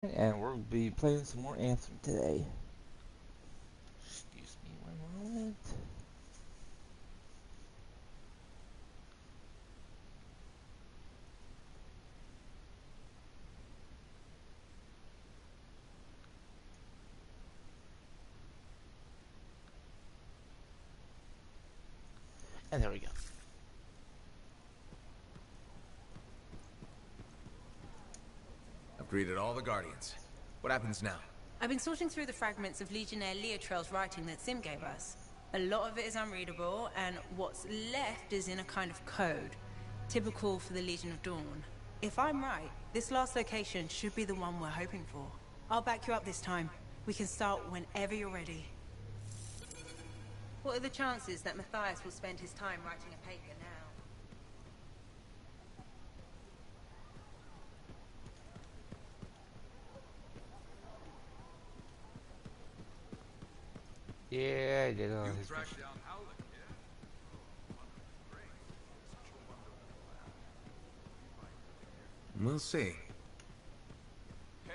And we'll be playing some more Anthem today. Excuse me one moment. And there we go. I've greeted all the Guardians. What happens now? I've been sorting through the fragments of Legionnaire Leotrell's writing that Sim gave us. A lot of it is unreadable, and what's left is in a kind of code, typical for the Legion of Dawn. If I'm right, this last location should be the one we're hoping for. I'll back you up this time. We can start whenever you're ready. What are the chances that Matthias will spend his time writing a paper now? Yeah, I did all his mission. We'll see. Hey!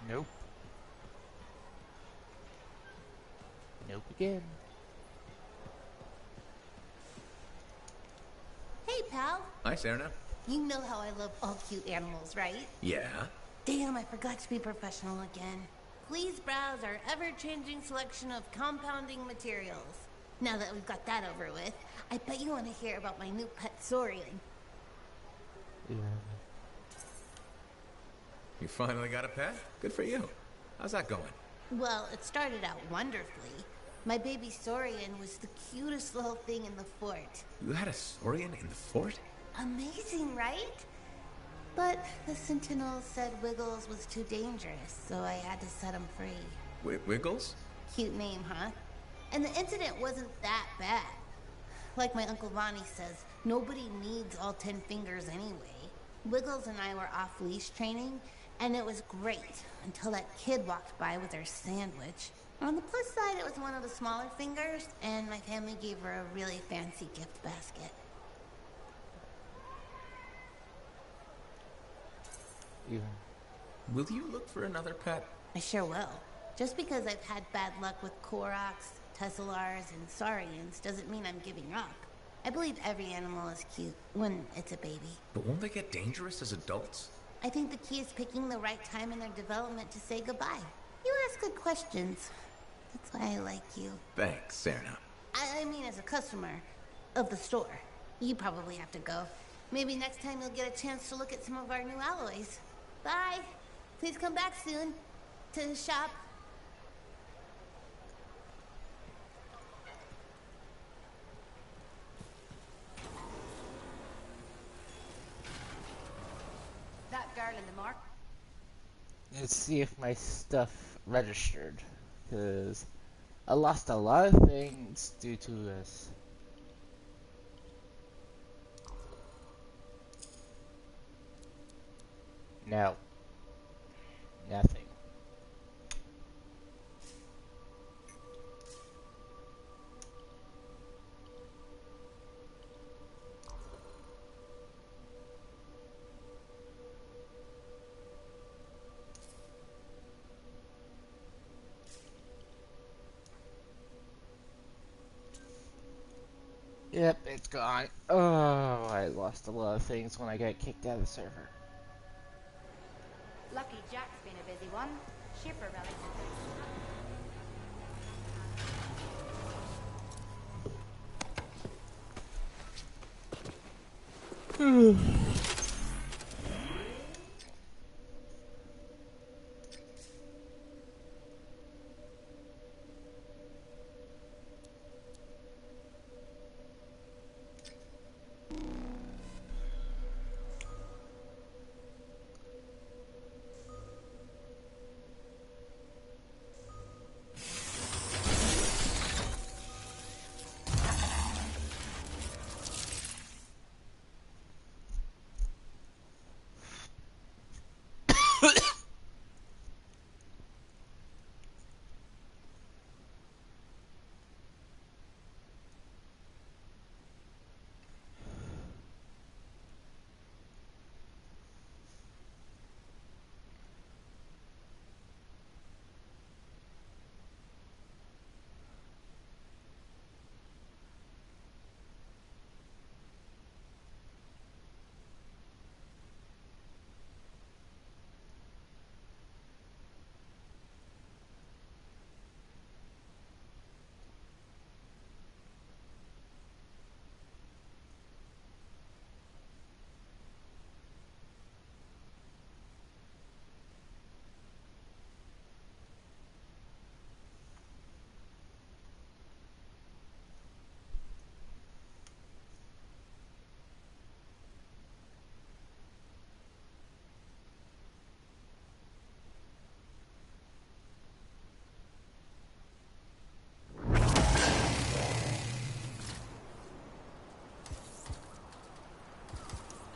Nope. Nope again. Hey, pal. Hi, Serena. You know how I love all cute animals, right? Yeah? Damn, I forgot to be professional again. Please browse our ever-changing selection of compounding materials. Now that we've got that over with, I bet you want to hear about my new pet Saurian. Yeah. You finally got a pet? Good for you. How's that going? Well, it started out wonderfully. My baby Saurian was the cutest little thing in the fort. You had a Saurian in the fort? Amazing, right? But the Sentinels said Wiggles was too dangerous, so I had to set him free. Wiggles? Cute name, huh? And the incident wasn't that bad. Like my Uncle Ronnie says, nobody needs all 10 fingers anyway. Wiggles and I were off-leash training, and it was great until that kid walked by with her sandwich. On the plus side, it was one of the smaller fingers, and my family gave her a really fancy gift basket. Yeah. Will you look for another pet? I sure will. Just because I've had bad luck with Koroks, Tesselars, and Saurians doesn't mean I'm giving up. I believe every animal is cute when it's a baby. But won't they get dangerous as adults? I think the key is picking the right time in their development to say goodbye. You ask good questions. That's why I like you. Thanks, Serena. I mean as a customer of the store. You probably have to go. Maybe next time you'll get a chance to look at some of our new alloys. Bye. Please come back soon to the shop. That girl in the mark. Let's see if my stuff registered, because I lost a lot of things due to this. No. Nothing. Yep, it's gone. Oh, I lost a lot of things when I got kicked out of the server. Lucky Jack's been a busy one. Shipper relics.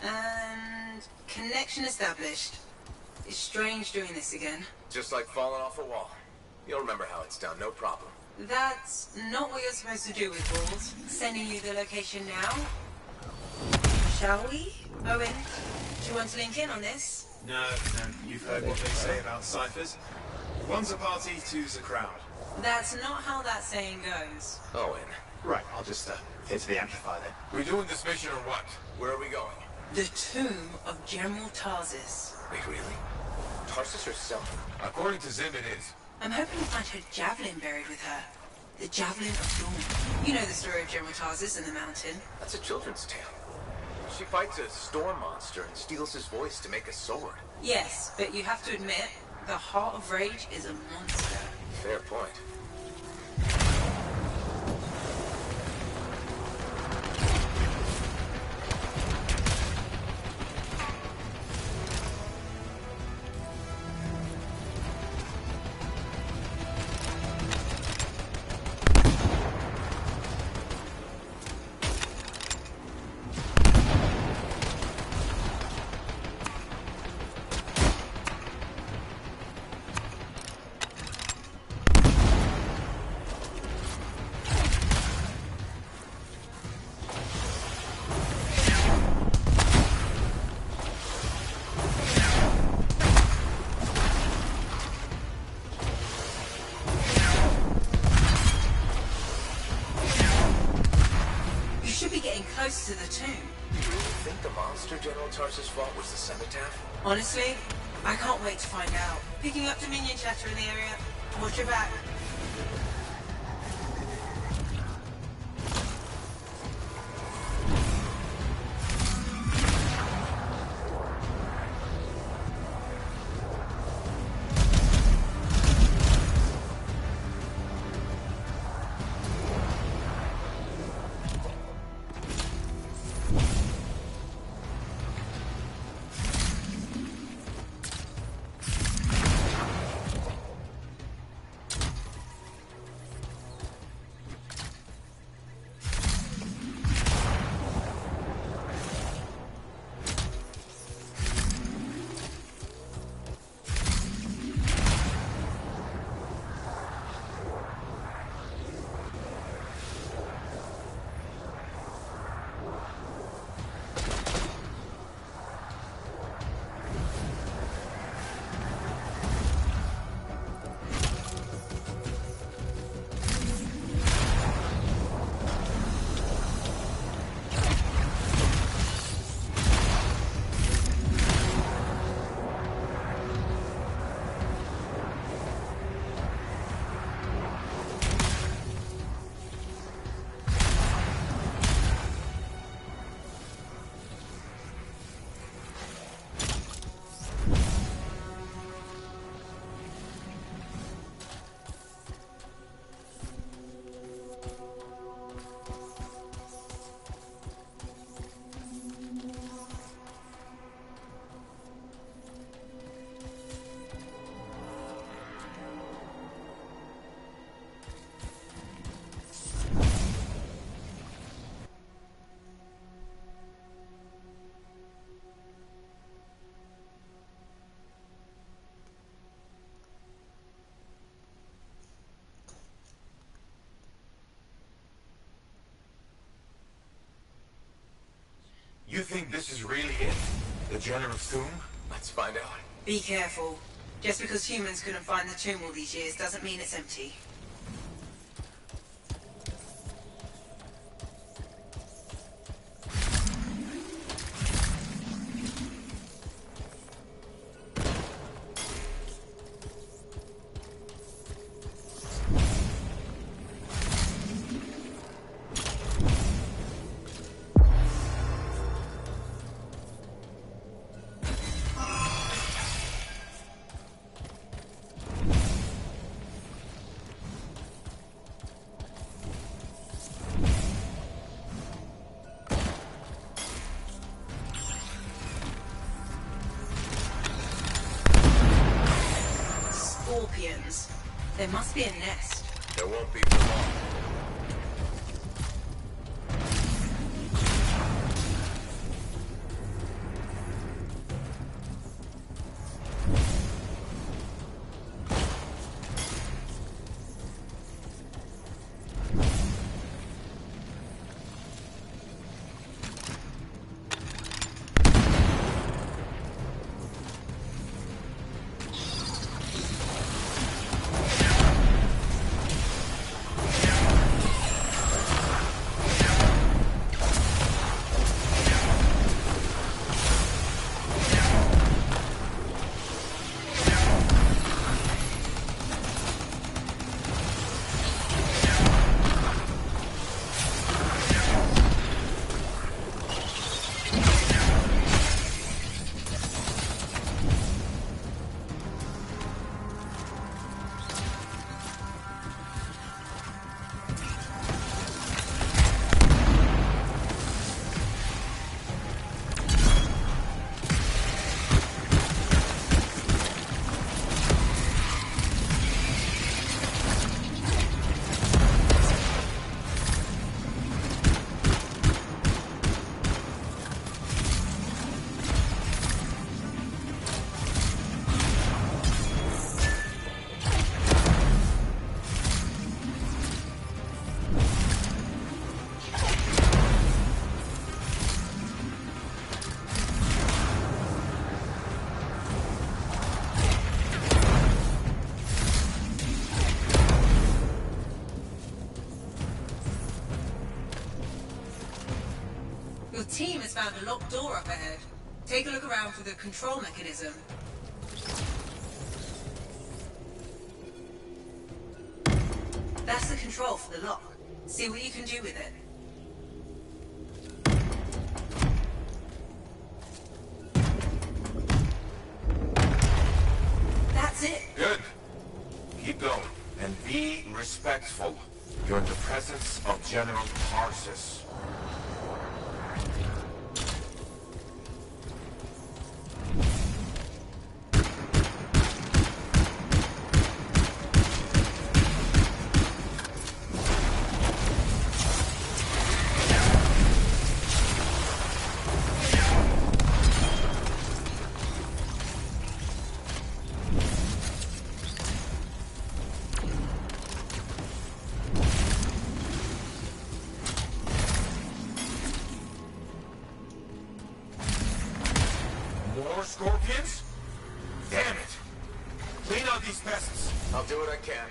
And connection established. It's strange doing this again. Just like falling off a wall. You'll remember how it's done, no problem. That's not what you're supposed to do with balls. Sending you the location now. Shall we? Owen, do you want to link in on this? No, you've heard what they say about ciphers. One's a party, two's a crowd. That's not how that saying goes. Owen. Right, I'll just hit the amplifier then. We doing this mission or what? Where are we going? The tomb of General Tarsus. Wait, really? Tarsus herself? According to Zim, it is. I'm hoping to find her javelin buried with her. The Javelin of Dawn. You know the story of General Tarsus and the mountain. That's a children's tale. She fights a storm monster and steals his voice to make a sword. Yes, but you have to admit, the Heart of Rage is a monster. Fair point. Close to the tomb. Do you think the monster General Tarsus fought was the cenotaph? Honestly, I can't wait to find out. Picking up Dominion chatter in the area. Watch your back. You think this is really it? The General's tomb? Let's find out. Be careful. Just because humans couldn't find the tomb all these years doesn't mean it's empty. Scorpions. There must be a nest. There won't be for long. found a locked door up ahead. Take a look around for the control mechanism. That's the control for the lock. See what you can do with it. That's it. Good. Keep going. And be respectful. You're in the presence of General Tarsus. More scorpions? Damn it! Clean out these pests. I'll do what I can.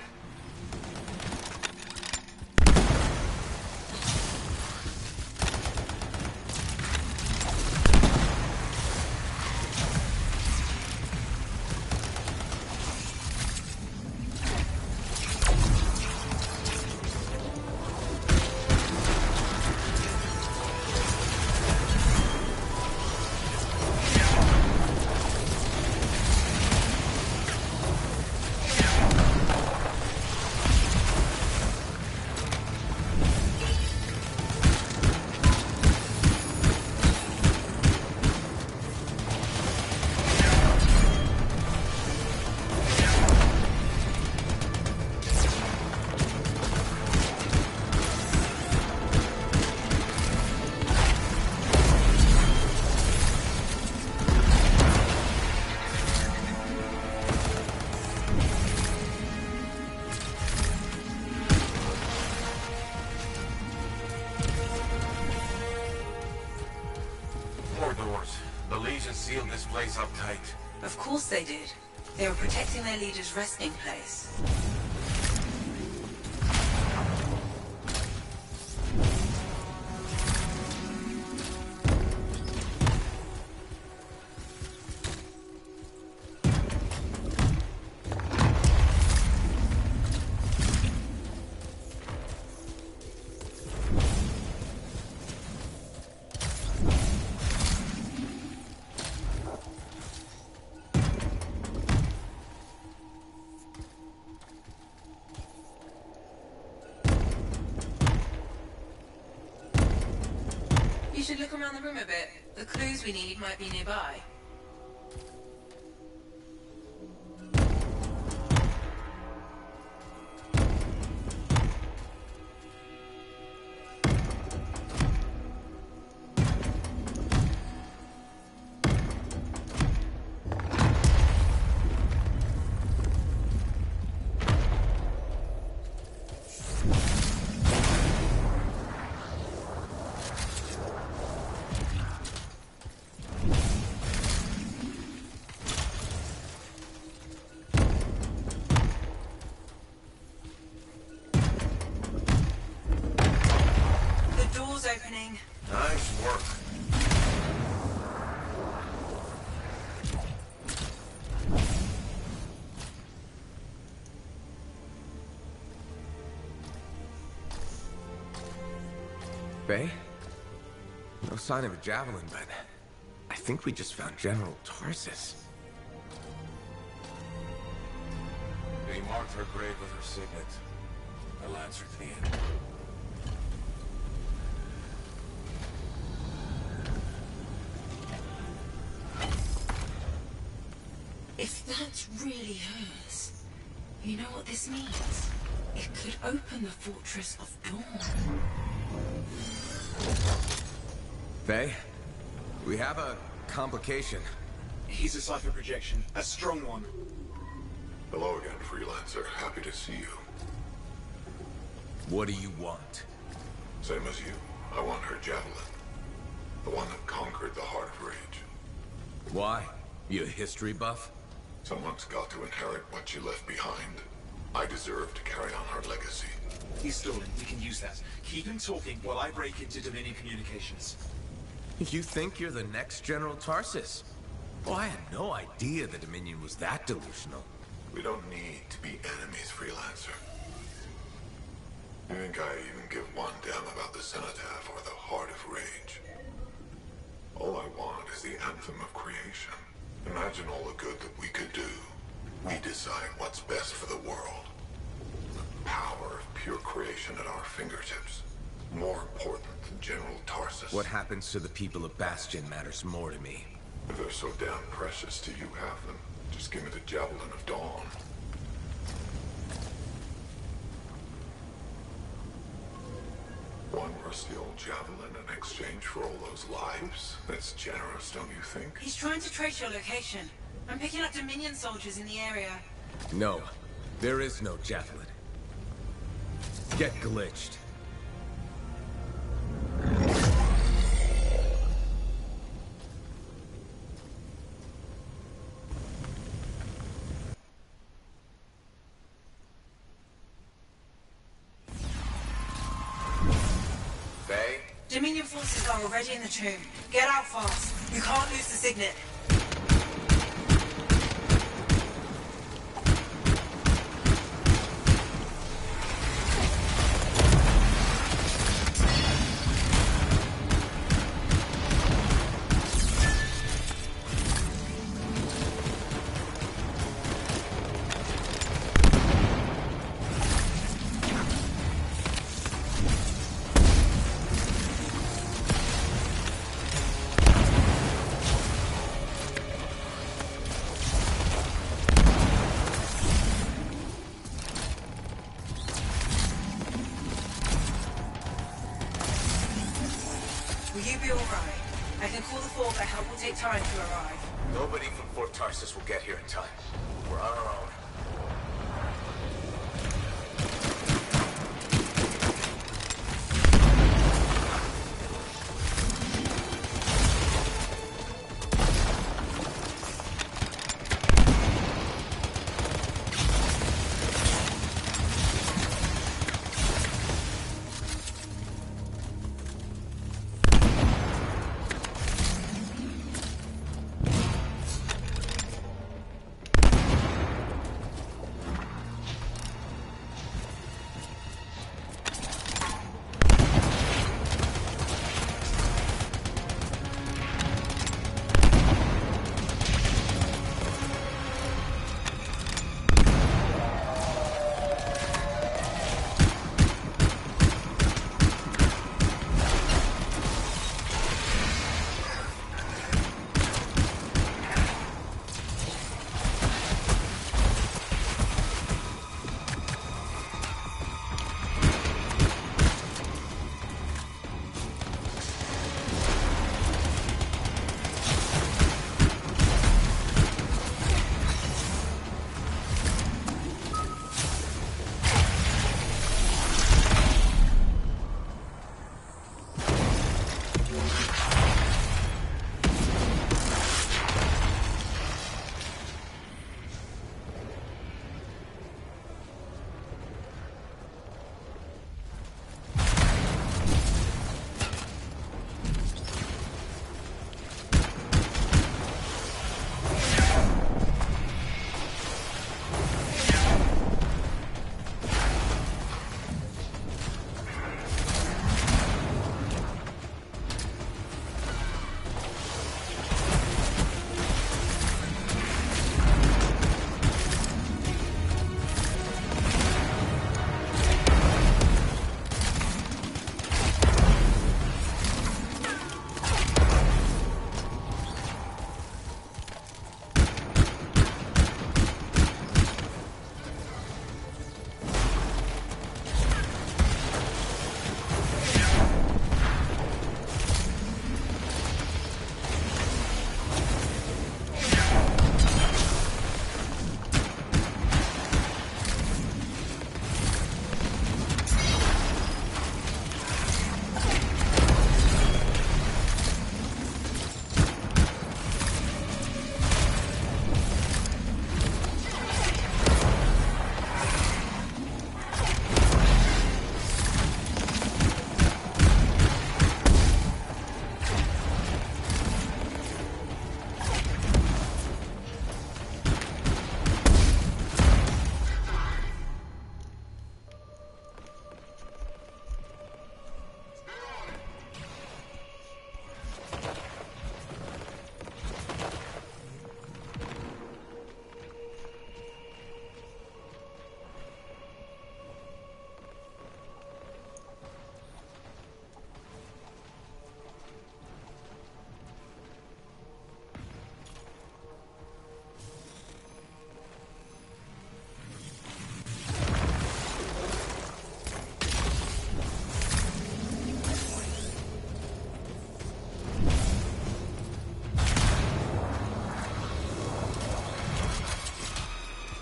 More doors. The Legion sealed this place up tight. Of course they did. They were protecting their leader's resting place. You should look around the room a bit. The clues we need might be nearby. Opening. Nice work. Faye? No sign of a javelin, but I think we just found General Tarsus. They marked her grave with her signet. A lancer to the end. If that's really hers, you know what this means? It could open the Fortress of Dawn. Faye? We have a complication. He's a cipher projection, a strong one. Hello again, Freelancer. Happy to see you. What do you want? Same as you. I want her javelin. The one that conquered the Heart of Rage. Why? You a history buff? Someone's got to inherit what she left behind. I deserve to carry on her legacy. He's stalling. We can use that. Keep him talking while I break into Dominion communications. You think you're the next General Tarsus? Oh, I had no idea the Dominion was that delusional. We don't need to be enemies, Freelancer. You think I even give one damn about the cenotaph or the Heart of Rage? All I want is the Anthem of creation. Imagine all the good that we could do. We decide what's best for the world. The power of pure creation at our fingertips. More important than General Tarsus. What happens to the people of Bastion matters more to me. If they're so damn precious to you, have them. Just give me the Javelin of Dawn. One rusty old javelin in exchange for all those lives? That's generous, don't you think? He's trying to trace your location. I'm picking up Dominion soldiers in the area. No, there is no Javelin. Get glitched. Faye? Dominion forces are already in the tomb. Get out fast. You can't lose the signet. Will you be alright? I can call the fort, but help will take time to arrive. Nobody from Fort Tarsus will get here in time. We're on our own.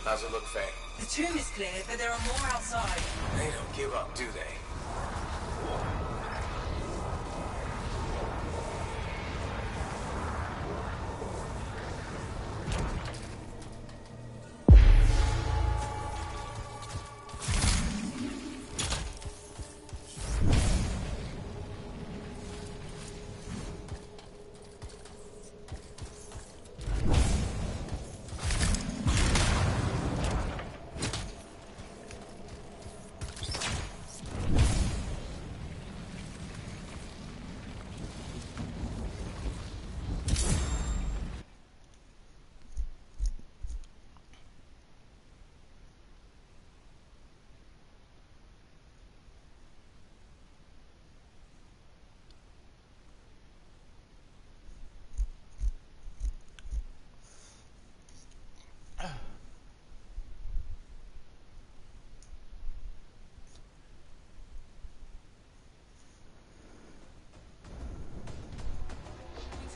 How's it look, Faye? The tomb is clear, but there are more outside. They don't give up, do they?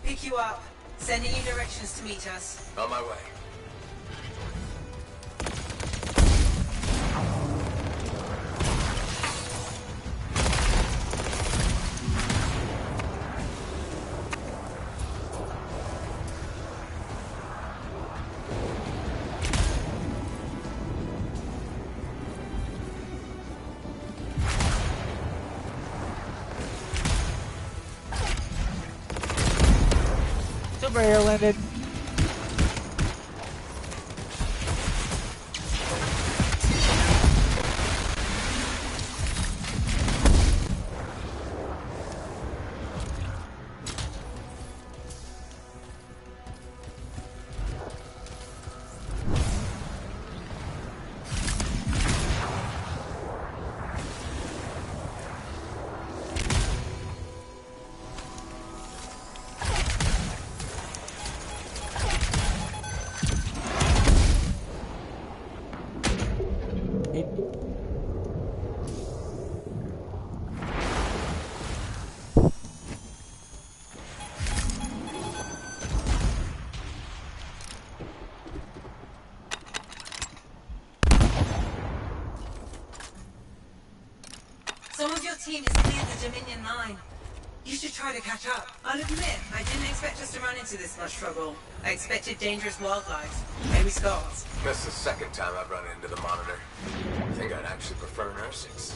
Pick you up. Sending you directions to meet us. On my way. Superhero landed. Some of your team is near the Dominion line. You should try to catch up. I'll admit, I didn't expect us to run into this much trouble. I expected dangerous wildlife. Maybe Scots. That's the second time I've run into the Monitor. I think I'd actually prefer nursings.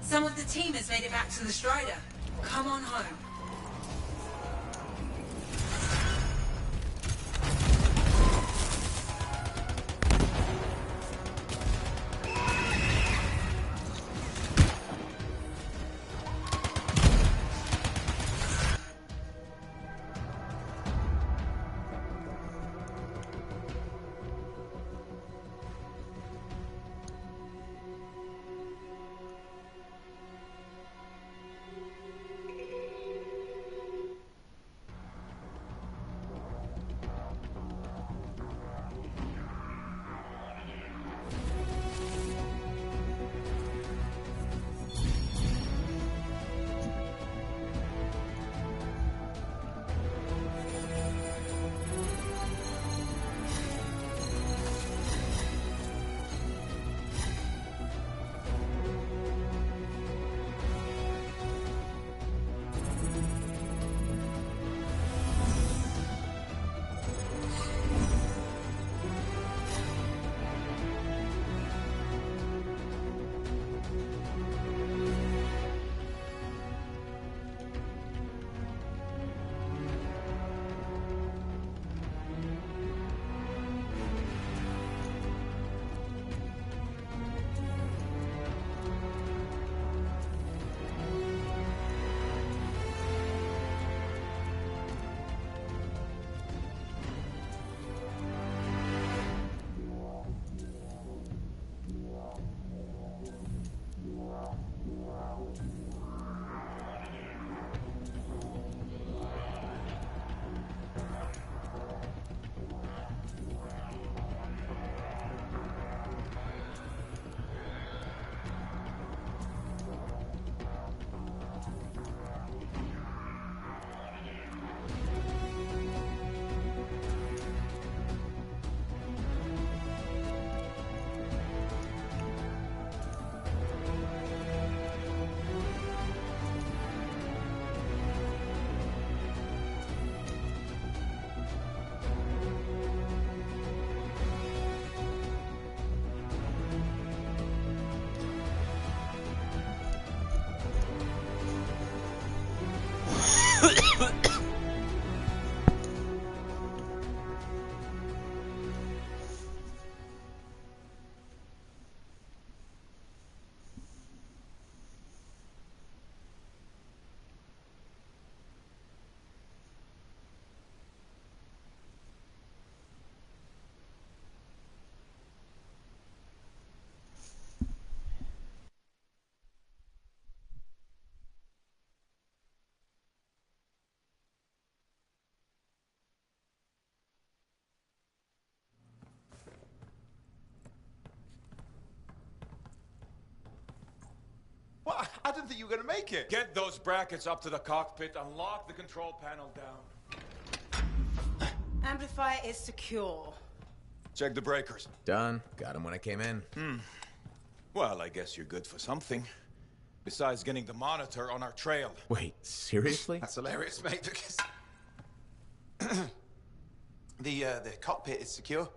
Some of the team has made it back to the Strider. Come on home. think you were gonna make it. Get those brackets up to the cockpit and lock the control panel down. Amplifier is secure. Check the breakers. Done. Got him when I came in. Well, I guess you're good for something. Besides getting the monitor on our trail. Wait, seriously? That's hilarious, mate, because... the cockpit is secure.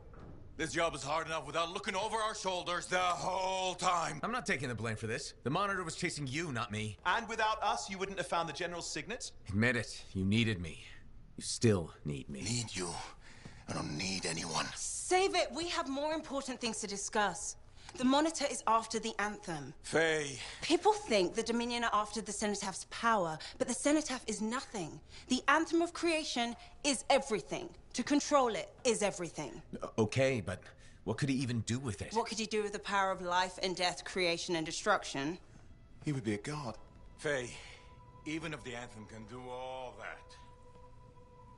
This job is hard enough without looking over our shoulders the whole time. I'm not taking the blame for this. The monitor was chasing you, not me. And without us, you wouldn't have found the General's signet? Admit it. You needed me. You still need me. Need you. I don't need anyone. Save it. We have more important things to discuss. The Monitor is after the Anthem. Faye. People think the Dominion are after the Cenotaph power, but the Cenotaph is nothing. The Anthem of creation is everything. To control it is everything. Okay, but what could he even do with it? What could he do with the power of life and death, creation and destruction? He would be a god. Faye, even if the Anthem can do all that,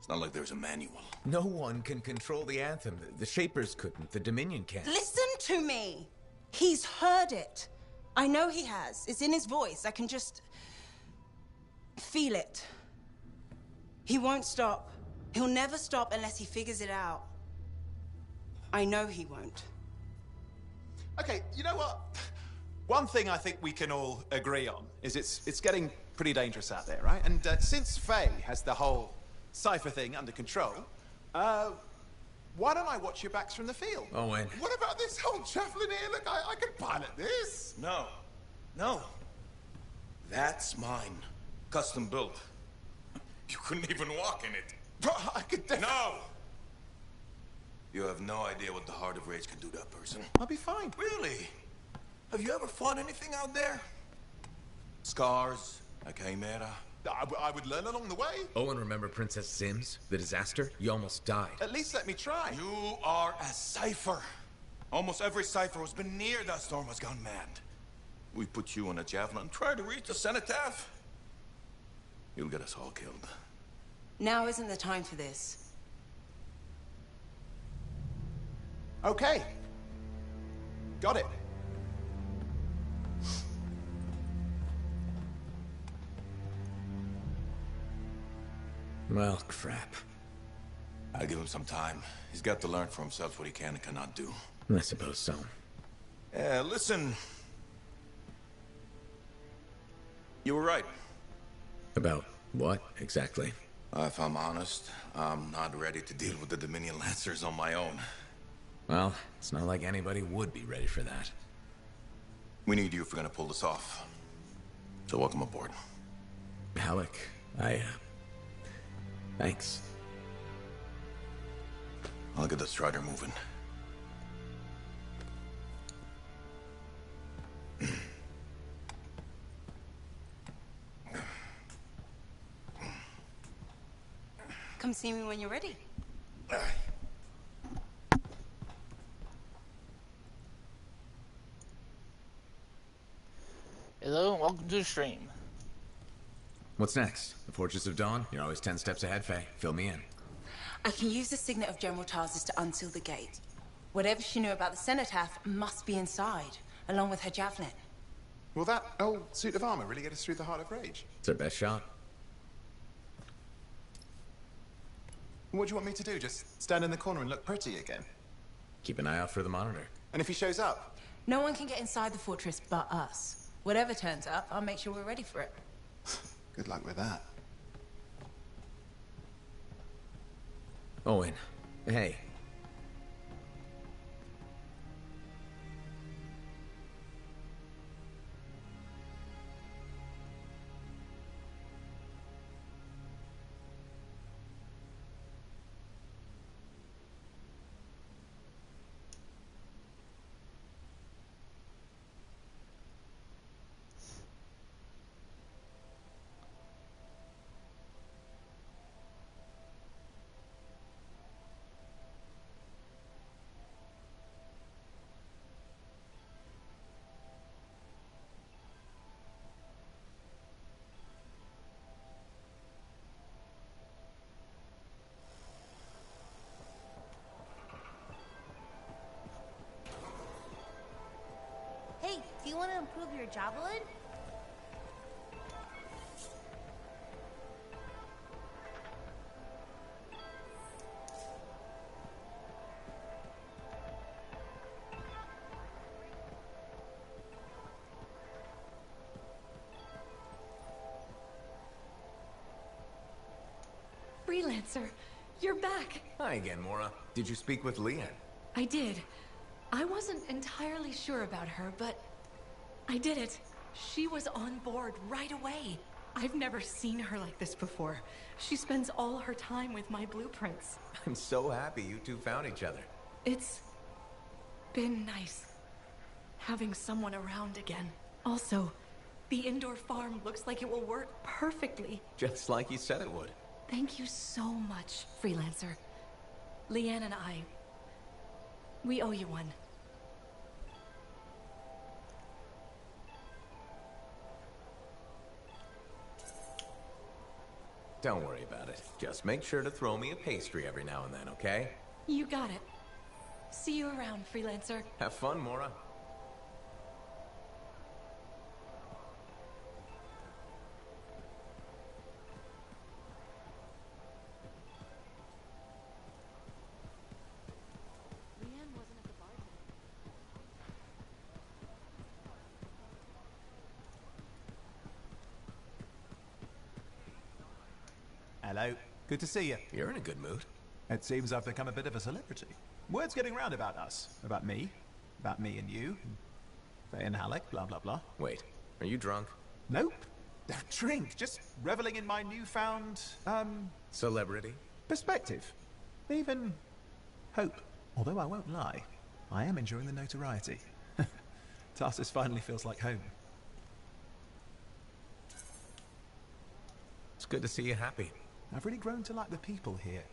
It's not like there's a manual. No one can control the Anthem. The Shapers couldn't. The Dominion can't. Listen to me! He's heard it. I know he has. It's in his voice. I can just feel it. He won't stop. He'll never stop unless he figures it out. I know he won't. Okay, you know what? One thing I think we can all agree on is it's getting pretty dangerous out there, right? And since Faye has the whole cipher thing under control, why don't I watch your backs from the field? Owen. What about this whole javelin here? Look, I can pilot this. No. No. That's mine. Custom built. you couldn't even walk in it. Bro, I could definitely... No! You have no idea what the Heart of Rage can do to a person. I'll be fine. Really? Have you ever fought anything out there? Scars, a chimera. I would learn along the way. Owen, remember Princess Sims? The disaster? You almost died. At least let me try. You are a cipher. Almost every cipher who's been near that storm has gone mad. We put you on a javelin and try to reach the cenotaph. You'll get us all killed. Now isn't the time for this. Okay. Got it. Well, crap. I'll give him some time. He's got to learn for himself what he can and cannot do. I suppose so. Yeah, listen. You were right. About what, exactly? If I'm honest, I'm not ready to deal with the Dominion Lancers on my own. Well, it's not like anybody would be ready for that. We need you if we're gonna pull this off. So welcome aboard. Alec, thanks. I'll get the Strider moving. Come see me when you're ready. Hello and welcome to the stream. What's next? The Fortress of Dawn? You're always 10 steps ahead, Faye. Fill me in. I can use the signet of General Tarsus to unseal the gate. Whatever she knew about the Cenotaph must be inside, along with her javelin. Will that old suit of armor really get us through the Heart of Rage? It's our best shot. What do you want me to do? Just stand in the corner and look pretty again? Keep an eye out for the monitor. And if he shows up? No one can get inside the fortress but us. Whatever turns up, I'll make sure we're ready for it. Good luck with that. Owen, hey. Hey, do you want to improve your javelin? again, Mora. Did you speak with Leanne? I did. I wasn't entirely sure about her, but I did it. She was on board right away. I've never seen her like this before. She spends all her time with my blueprints. I'm so happy you two found each other. It's been nice having someone around again. Also, the indoor farm looks like it will work perfectly. Just like you said it would. Thank you so much, Freelancer. Leanne and I, we owe you one. Don't worry about it. Just make sure to throw me a pastry every now and then, okay? You got it. See you around, Freelancer. Have fun, Mora. Hello. Good to see you. You're in a good mood. It seems I've become a bit of a celebrity. Word's getting round about us. About me and you. Faye and Halleck, blah, blah, blah. Wait, are you drunk? Nope. Don't drink. Just reveling in my newfound, Celebrity? perspective. Even hope. Although I won't lie, I am enjoying the notoriety. Tarsus finally feels like home. It's good to see you happy. I've really grown to like the people here.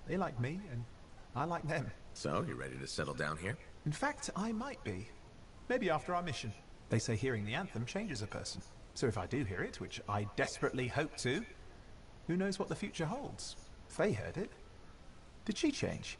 They like me, and I like them. So, you ready to settle down here? In fact, I might be. Maybe after our mission. They say hearing the anthem changes a person. So if I do hear it, which I desperately hope to, who knows what the future holds? Faye heard it. Did she change?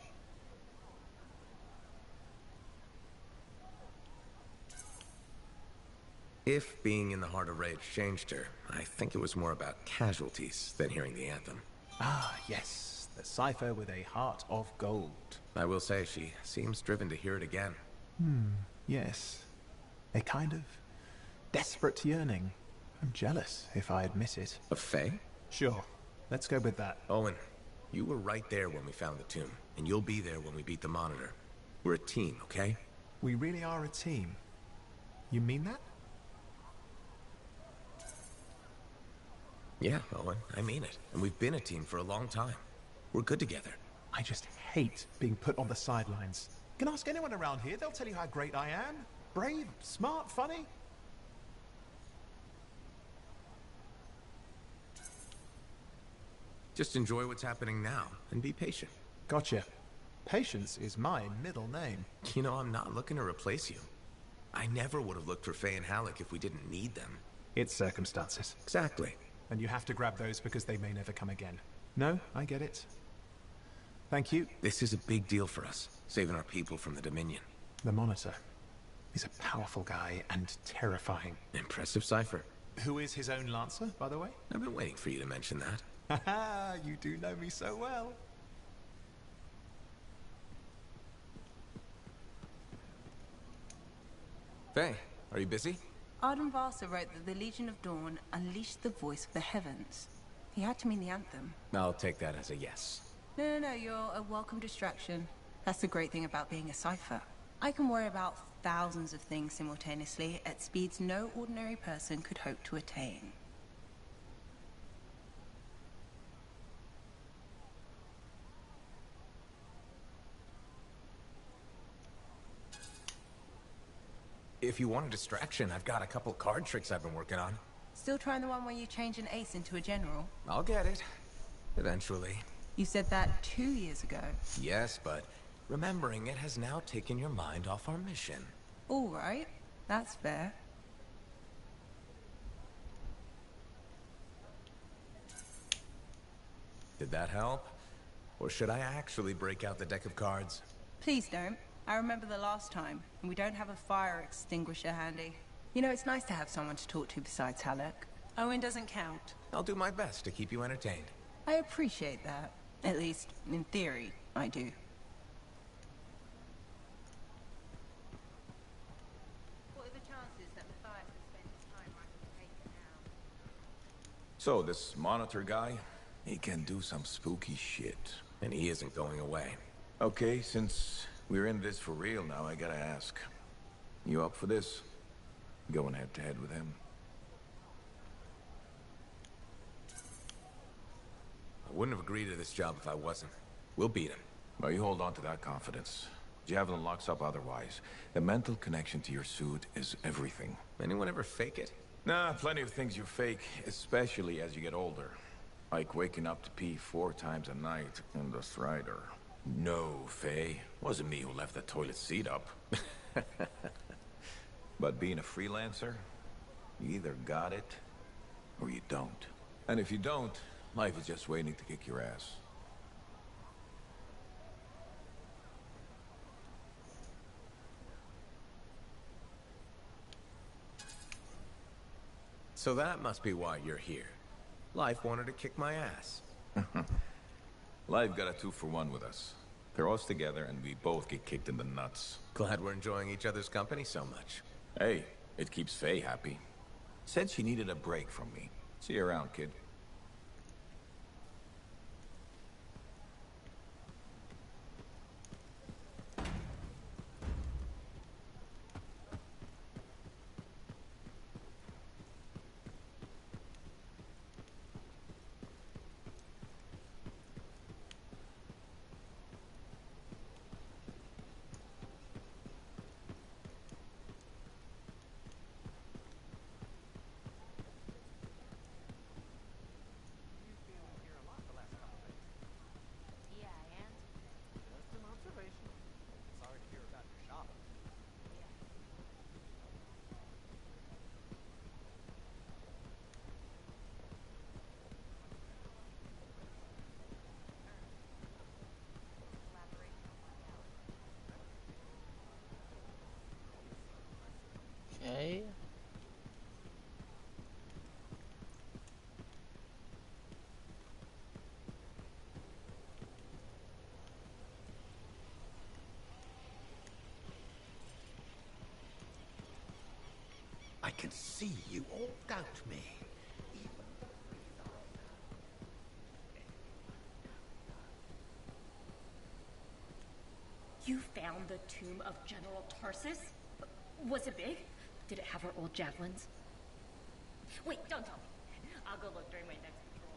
If being in the Heart of Rage changed her, I think it was more about casualties than hearing the anthem. Ah, yes. The cipher with a heart of gold. I will say she seems driven to hear it again. Yes. A kind of desperate yearning. I'm jealous, if I admit it. Of Faye? Sure. Let's go with that. Owen, you were right there when we found the tomb, and you'll be there when we beat the Monitor. We're a team, okay? We really are a team. You mean that? Yeah, Owen, I mean it. And we've been a team for a long time. We're good together. I just hate being put on the sidelines. You can ask anyone around here, they'll tell you how great I am. Brave, smart, funny. Just enjoy what's happening now, and be patient. Gotcha. Patience is my middle name. You know, I'm not looking to replace you. I never would have looked for Faye and Halleck if we didn't need them. It's circumstances. Exactly. And you have to grab those because they may never come again. No, I get it. Thank you. This is a big deal for us, saving our people from the Dominion. The Monitor. He's a powerful guy and terrifying. Impressive cipher. Who is his own Lancer, by the way? I've been waiting for you to mention that. Haha, you do know me so well. Faye, are you busy? Arden Varsa wrote that the Legion of Dawn unleashed the voice of the heavens. He had to mean the anthem. I'll take that as a yes. No, you're a welcome distraction. That's the great thing about being a cipher. I can worry about thousands of things simultaneously at speeds no ordinary person could hope to attain. If you want a distraction, I've got a couple card tricks I've been working on. Still trying the one where you change an ace into a general? I'll get it. Eventually. You said that 2 years ago. Yes, but remembering it has now taken your mind off our mission. All right, that's fair. Did that help? Or should I actually break out the deck of cards? Please don't. I remember the last time, and we don't have a fire extinguisher handy. You know, it's nice to have someone to talk to besides Halleck. Owen doesn't count. I'll do my best to keep you entertained. I appreciate that. At least, in theory, I do. What are the chances that Matthias has spent his time writing the paper now? So, this Monitor guy, he can do some spooky shit. And he isn't going away. Okay, since we're in this for real now, I gotta ask. You up for this? Going head to head with him? I wouldn't have agreed to this job if I wasn't. We'll beat him. Well, you hold on to that confidence. Javelin locks up otherwise. The mental connection to your suit is everything. Anyone ever fake it? Nah, plenty of things you fake, especially as you get older. Like waking up to pee 4 times a night in the Strider. No, Faye. Wasn't me who left the toilet seat up. But being a freelancer, you either got it, or you don't. And if you don't, life is just waiting to kick your ass. So that must be why you're here. Life wanted to kick my ass. Life got a 2-for-1 with us. Throw us together and we both get kicked in the nuts. Glad we're enjoying each other's company so much. Hey, it keeps Faye happy. Said she needed a break from me. See you around, kid. Okay. I can see you all doubt me. You found the tomb of General Tarsus? Was it big? Did it have our old javelins? Wait, don't tell me. I'll go look during my next patrol.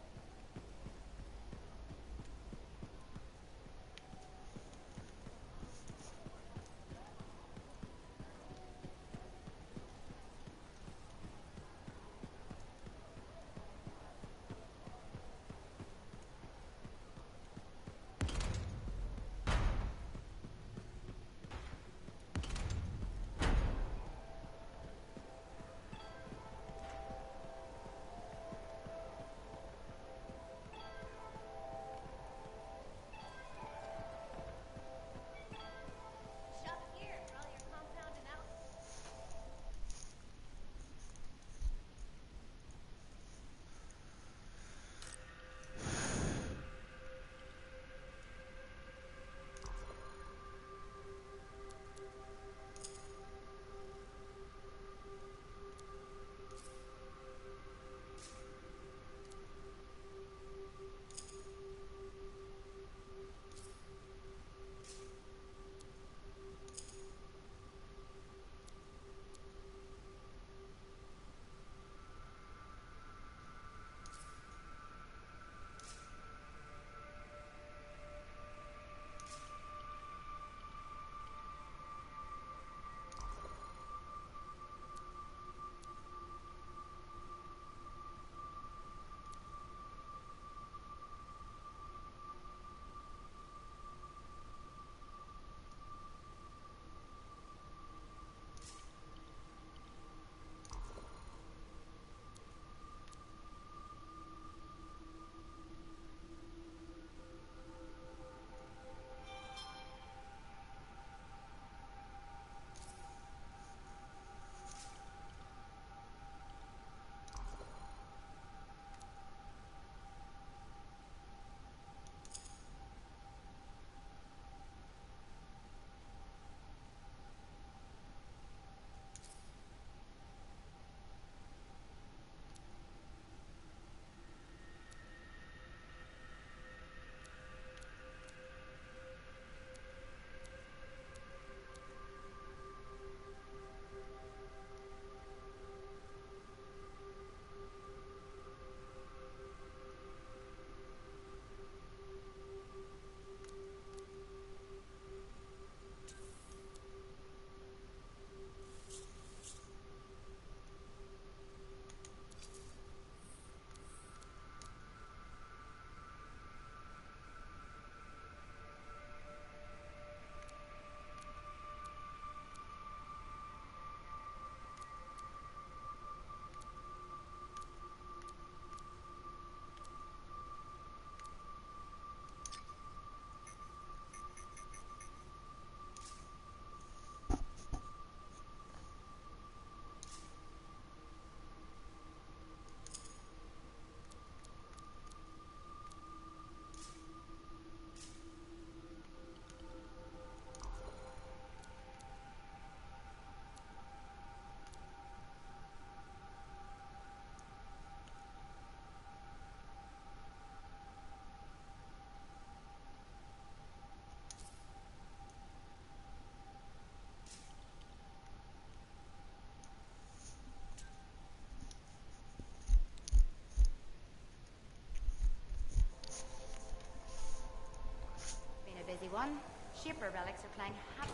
one. Shaper relics are playing happy.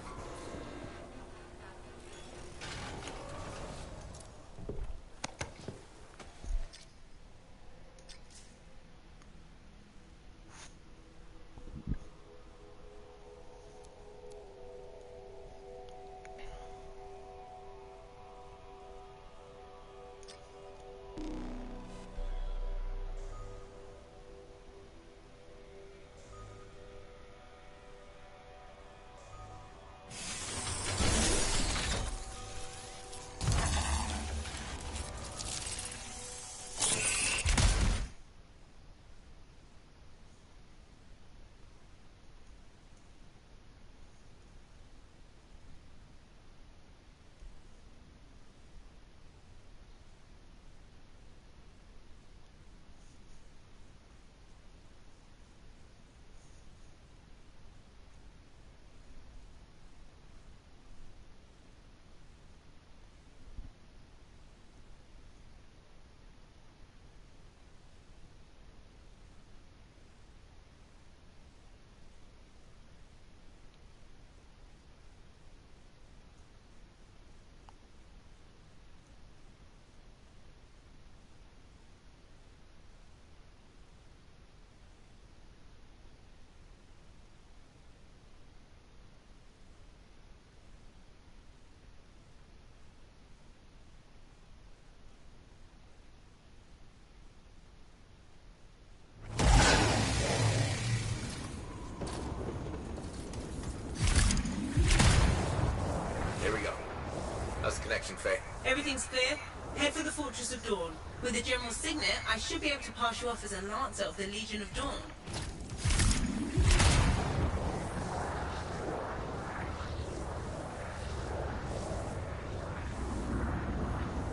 Connection, Faye. Everything's clear. Head for the Fortress of Dawn. With the General's signet, I should be able to pass you off as a Lancer of the Legion of Dawn.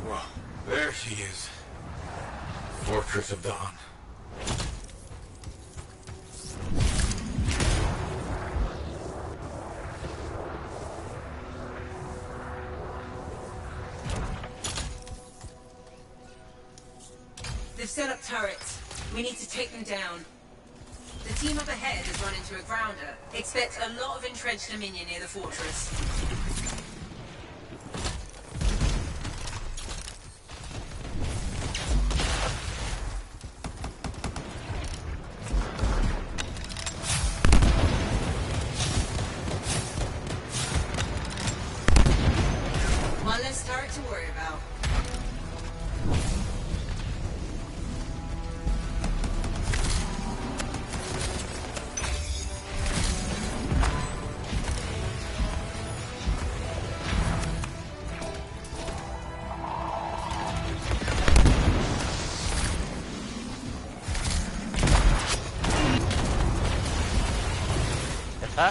Well, there she is. Fortress of Dawn. They've set up turrets. We need to take them down. The team up ahead has run into a grounder. Expect a lot of entrenched Dominion near the fortress. One less turret to worry about. Huh?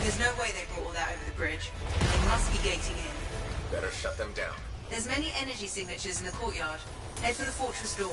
There's no way they brought all that over the bridge. They must be gating in. Better shut them down. There's many energy signatures in the courtyard. Head for the fortress doors.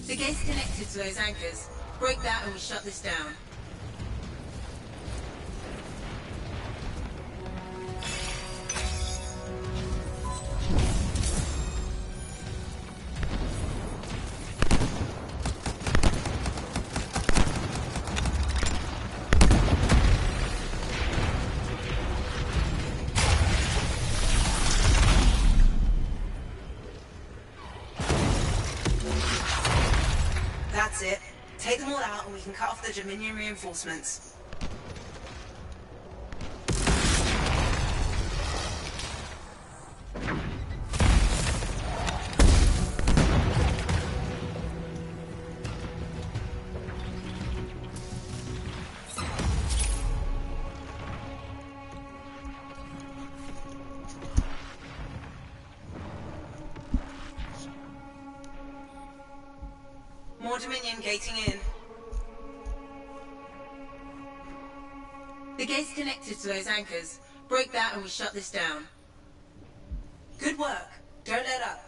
The gate's connected to those anchors. Break that and we shut this down. That's it. Take them all out and we can cut off the Dominion reinforcements. More Dominion gating in. The gate's connected to those anchors. Break that and we shut this down. Good work. Don't let up.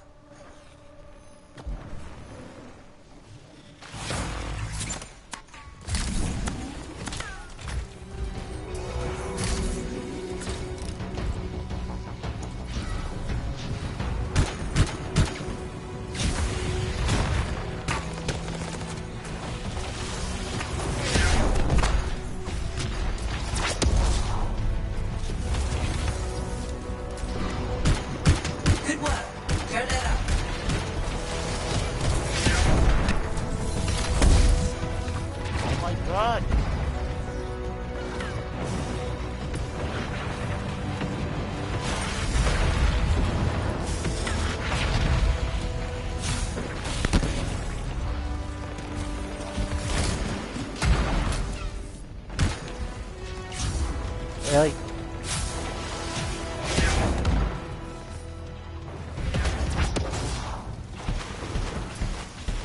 Really?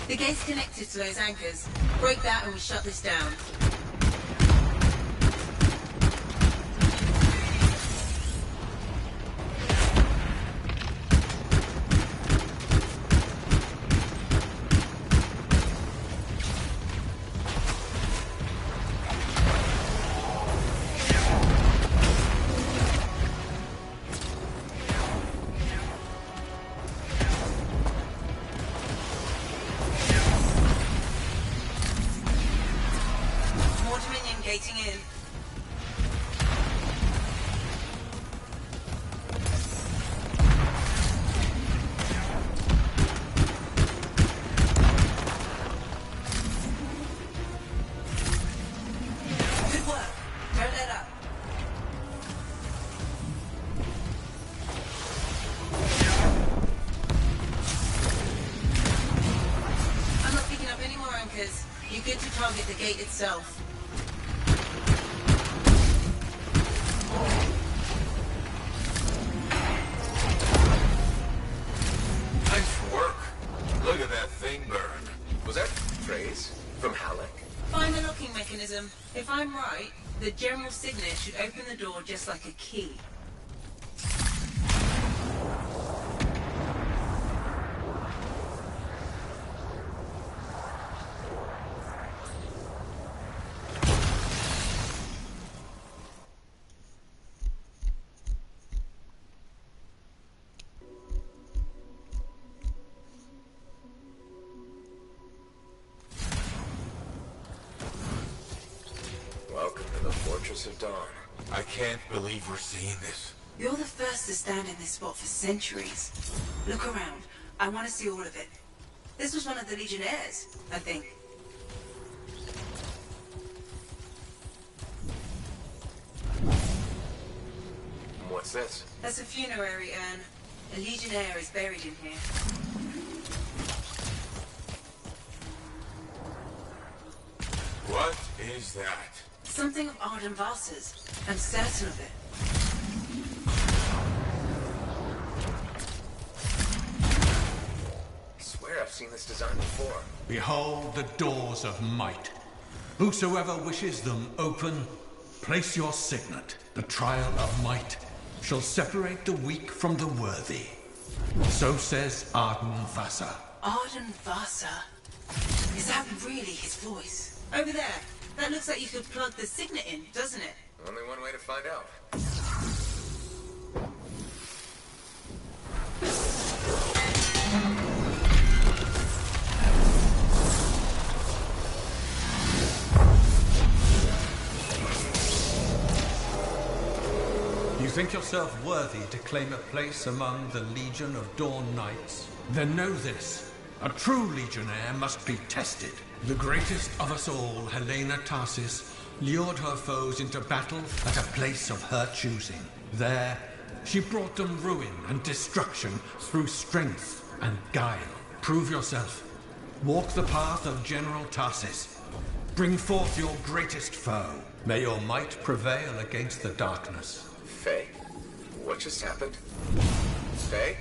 The gate's connected to those anchors. Break that and we shut this down. Gating in. Good work. Don't let up. I'm not picking up any more anchors. You get to target the gate itself. If I'm right, the general signet should open the door just like a key. Of Dawn. I can't believe we're seeing this. You're the first to stand in this spot for centuries. Look around. I want to see all of it. This was one of the Legionnaires, I think. What's this? That's a funerary urn. A Legionnaire is buried in here. What is that? Something of Arden Vasa's. I'm certain of it. I swear I've seen this design before. Behold the doors of might. Whosoever wishes them open, place your signet. The trial of might shall separate the weak from the worthy. So says Arden Vasa. Arden Vasa? Is that really his voice? Over there. That looks like you could plug the signet in, doesn't it? Only one way to find out. You think yourself worthy to claim a place among the Legion of Dawn Knights? Then know this. A true legionnaire must be tested. The greatest of us all, Helena Tarsis, lured her foes into battle at a place of her choosing. There, she brought them ruin and destruction through strength and guile. Prove yourself. Walk the path of General Tarsis. Bring forth your greatest foe. May your might prevail against the darkness. Faye? What just happened? Faye?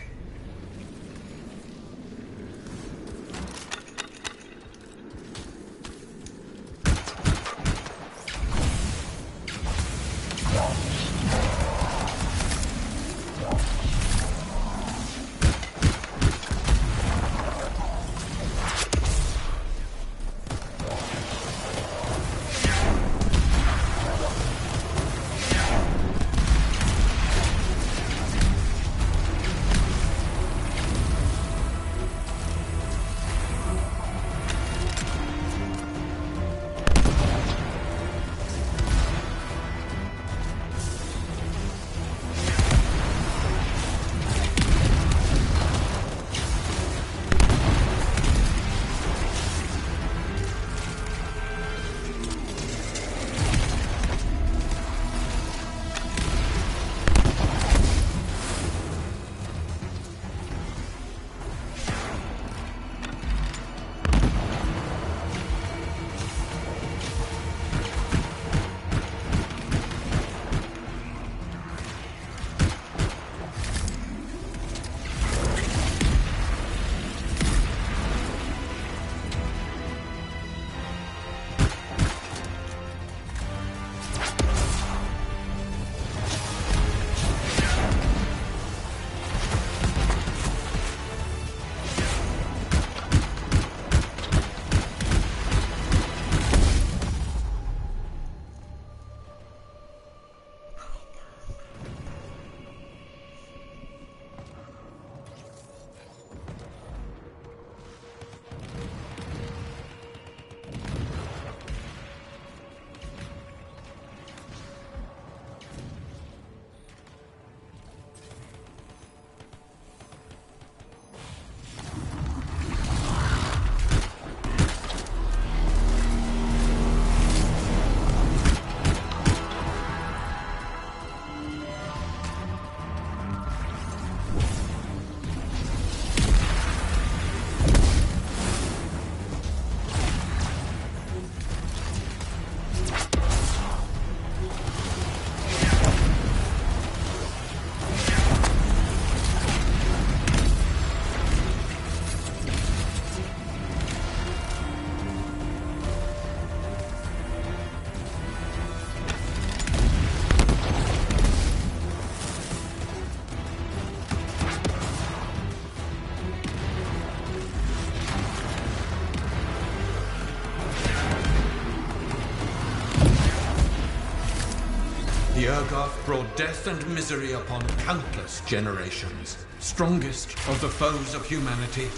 The Urgoth brought death and misery upon countless generations. Strongest of the foes of humanity,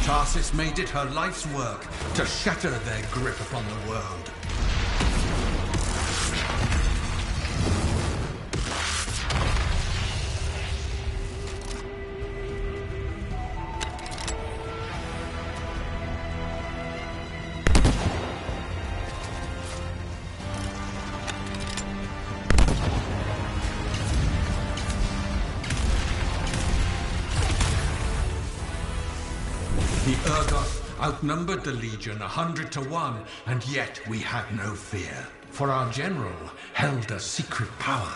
Tarsis made it her life's work to shatter their grip upon the world. The Urgoth outnumbered the Legion 100 to 1, and yet we had no fear. For our general held a secret power,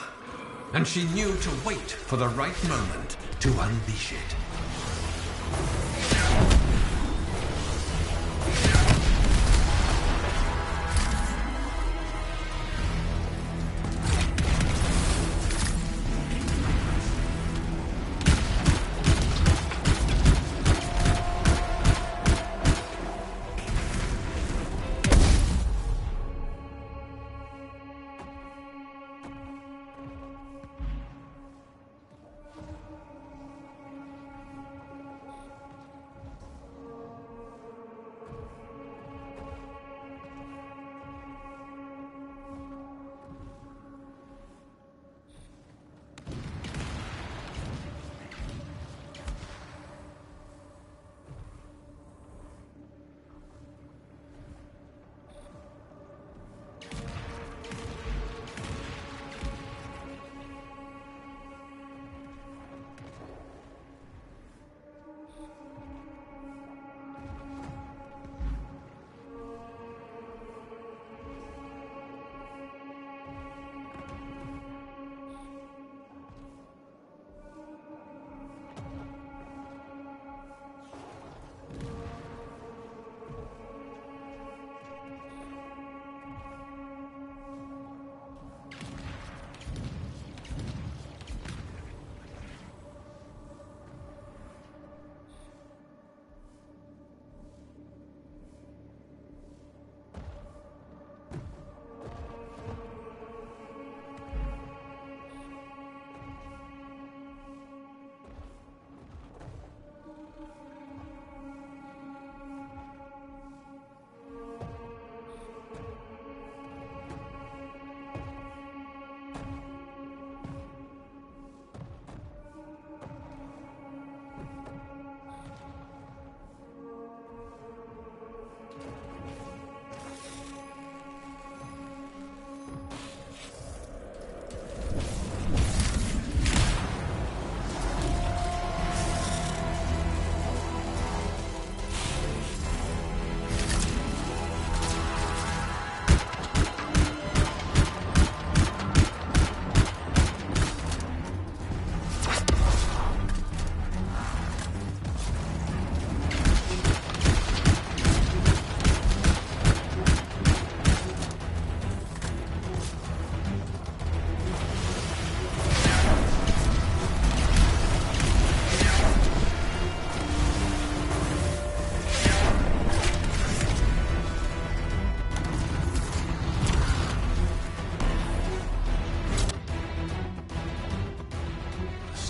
and she knew to wait for the right moment to unleash it.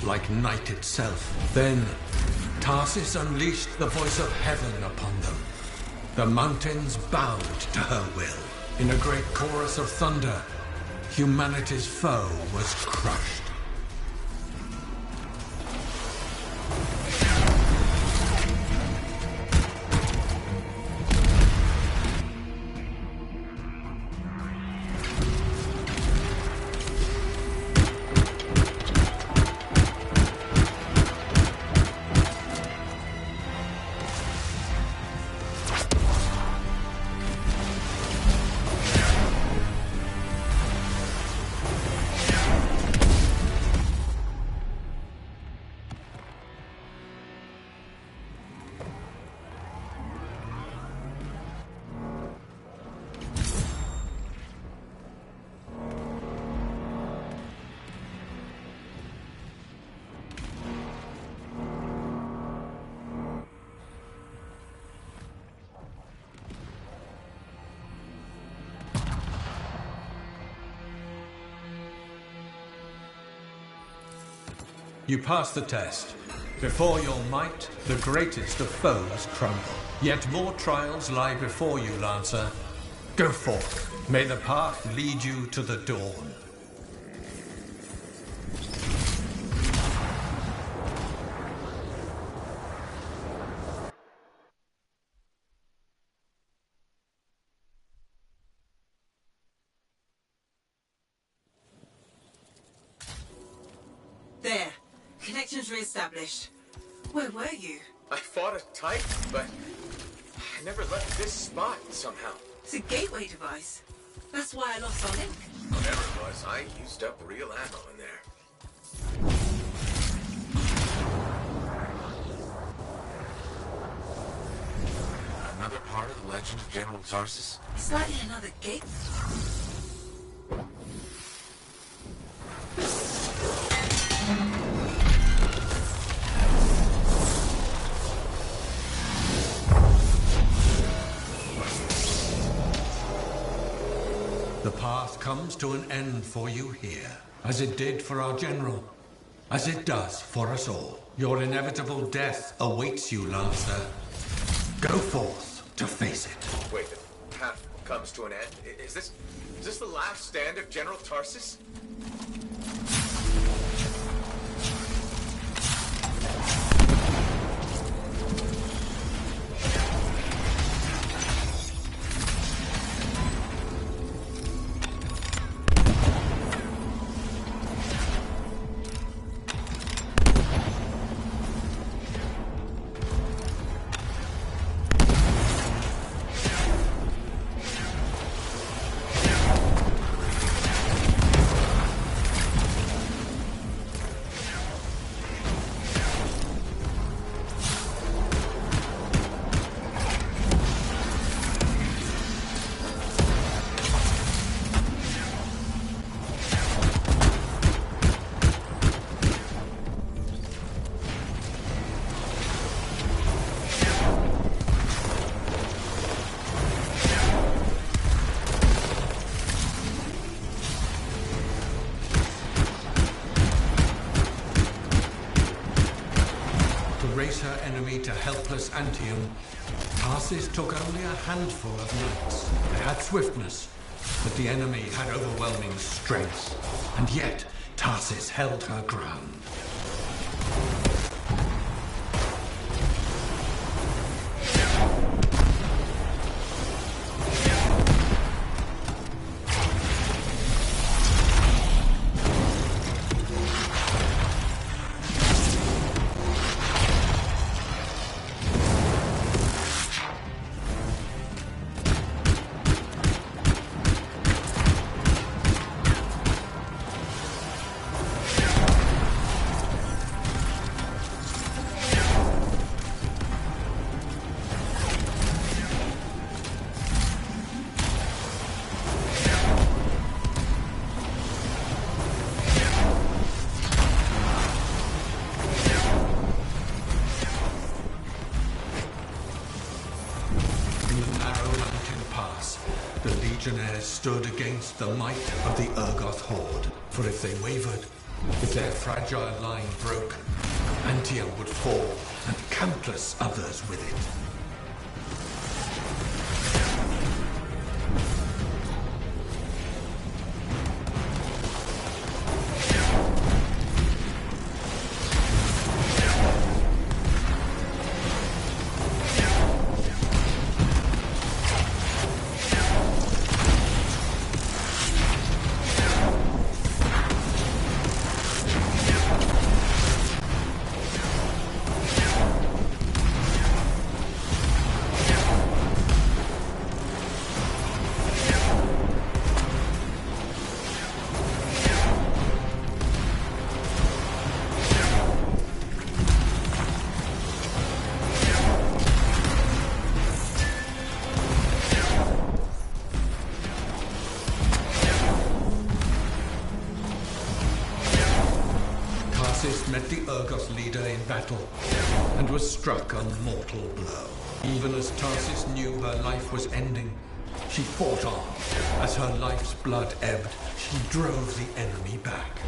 like night itself. Then, Tarsis unleashed the voice of heaven upon them. The mountains bowed to her will. In a great chorus of thunder, humanity's foe was crushed. You pass the test. Before your might, the greatest of foes crumble. Yet more trials lie before you, Lancer. Go forth. May the path lead you to the dawn. There. Connections re-established. Where were you? I fought a Titan, but I never left this spot somehow. It's a gateway device. That's why I lost our link. Whatever it was, I used up real ammo in there. Another part of the legend of General Tarsus? Slightly another gate. The path comes to an end for you here, as it did for our general, as it does for us all. Your inevitable death awaits you, Lancer. Go forth to face it. Wait, the path comes to an end? Is this the last stand of General Tarsus? Race her enemy to helpless Anthem, Tarsis took only a handful of knights. They had swiftness, but the enemy had overwhelming strength. And yet, Tarsis held her ground. Legionnaires stood against the might of the Urgoth Horde, for if they wavered, If their fragile line broke, Anthem would fall, and countless others with it. Met the Urgos leader in battle, and was struck a mortal blow. Even as Tarsis knew her life was ending, she fought on. As her life's blood ebbed, she drove the enemy back.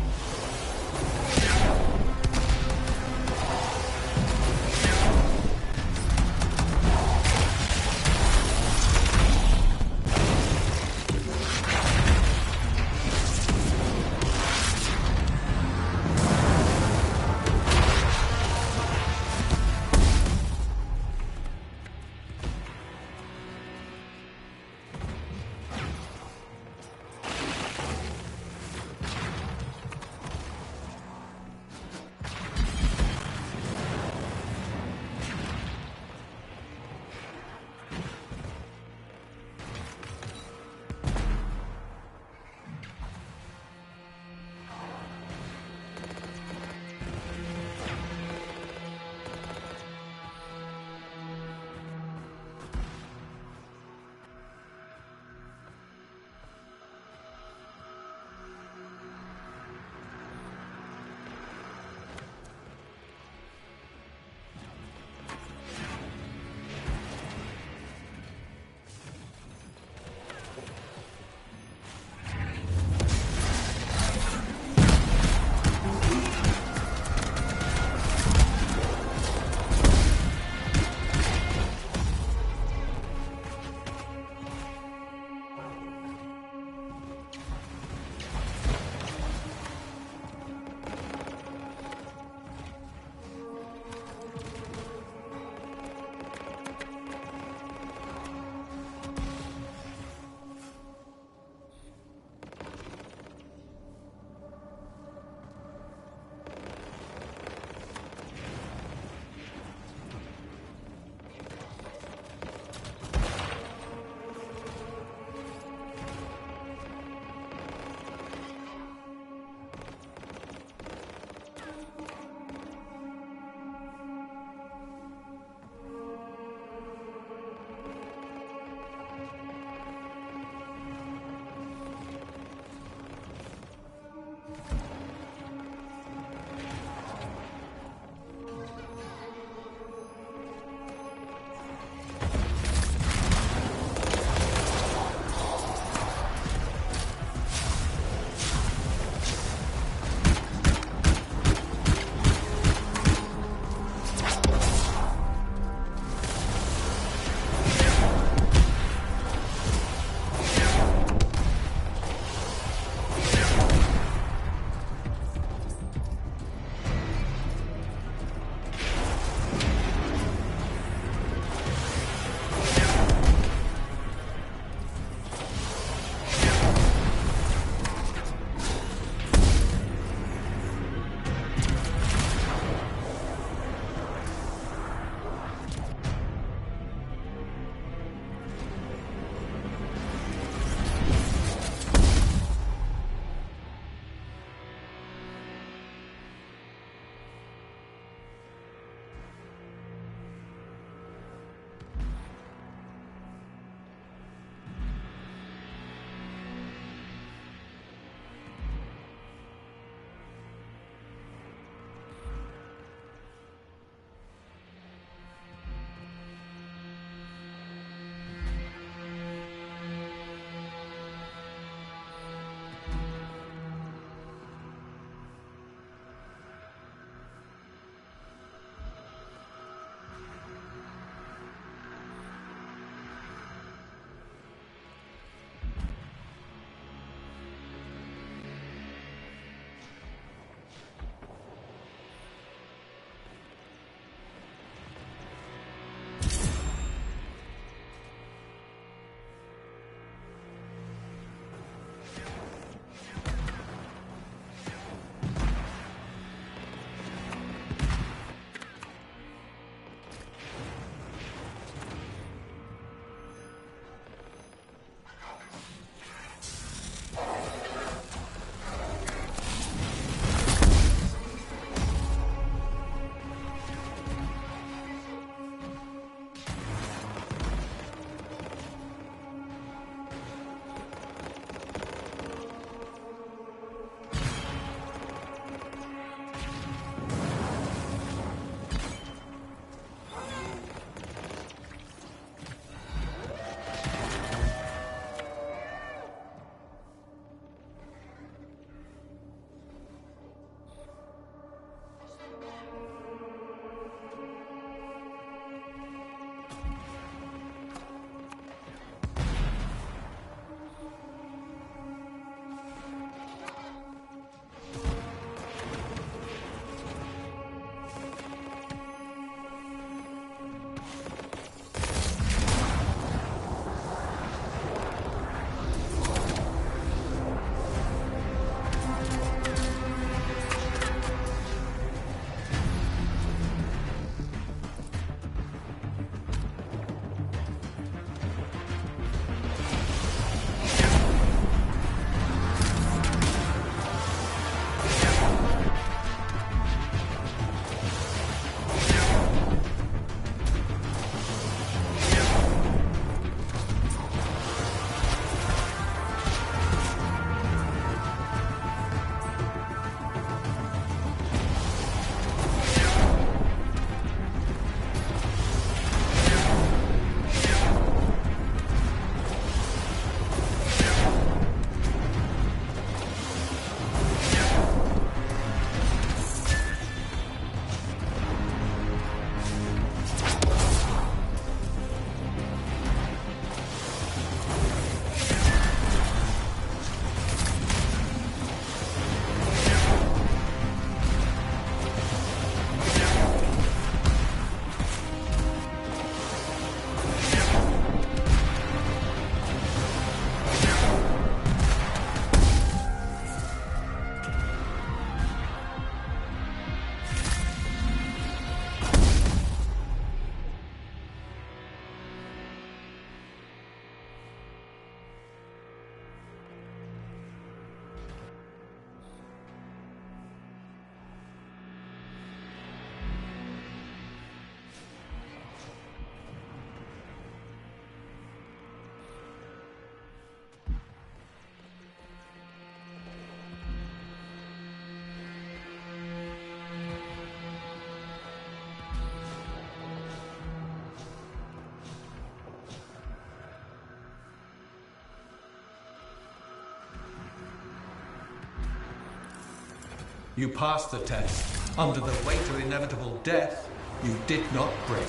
You passed the test. Under the weight of inevitable death, you did not break.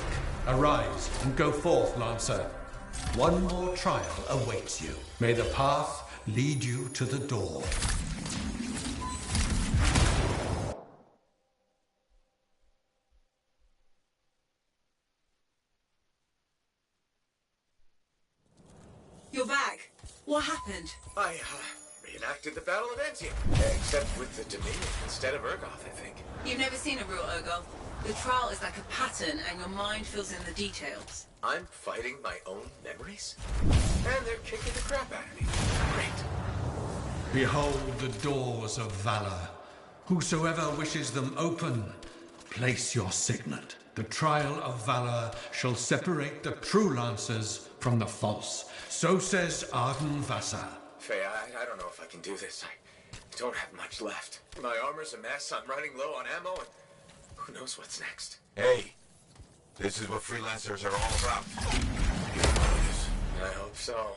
Arise and go forth, Lancer. One more trial awaits you. May the path lead you to the door. You're back. What happened? I reenacted the Battle of Anthem, except with the Dominion instead of Urgoth, I think. You've never seen a real Urgoth. The trial is like a pattern, and your mind fills in the details. I'm fighting my own memories? And they're kicking the crap out of me. Great. Behold the doors of valor. Whosoever wishes them open, place your signet. The trial of valor shall separate the true lancers from the false. So says Arden Vassa. Faye, I don't know if I can do this. I don't have much left. My armor's a mess, I'm running low on ammo, and who knows what's next. Hey, this is what freelancers are all about. I hope so.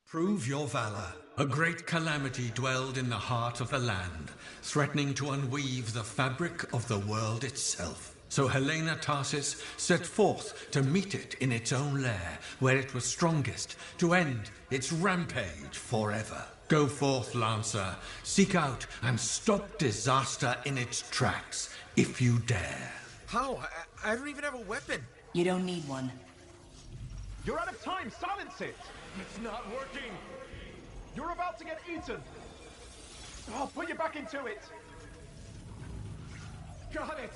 Prove your valor. A great calamity dwelled in the heart of the land, threatening to unweave the fabric of the world itself. So Helena Tarsis set forth to meet it in its own lair, where it was strongest, to end its rampage forever. Go forth, Lancer. Seek out and stop disaster in its tracks, if you dare. How? I don't even have a weapon. You don't need one. You're out of time! Silence it! It's not working. You're about to get eaten! I'll put you back into it! Got it!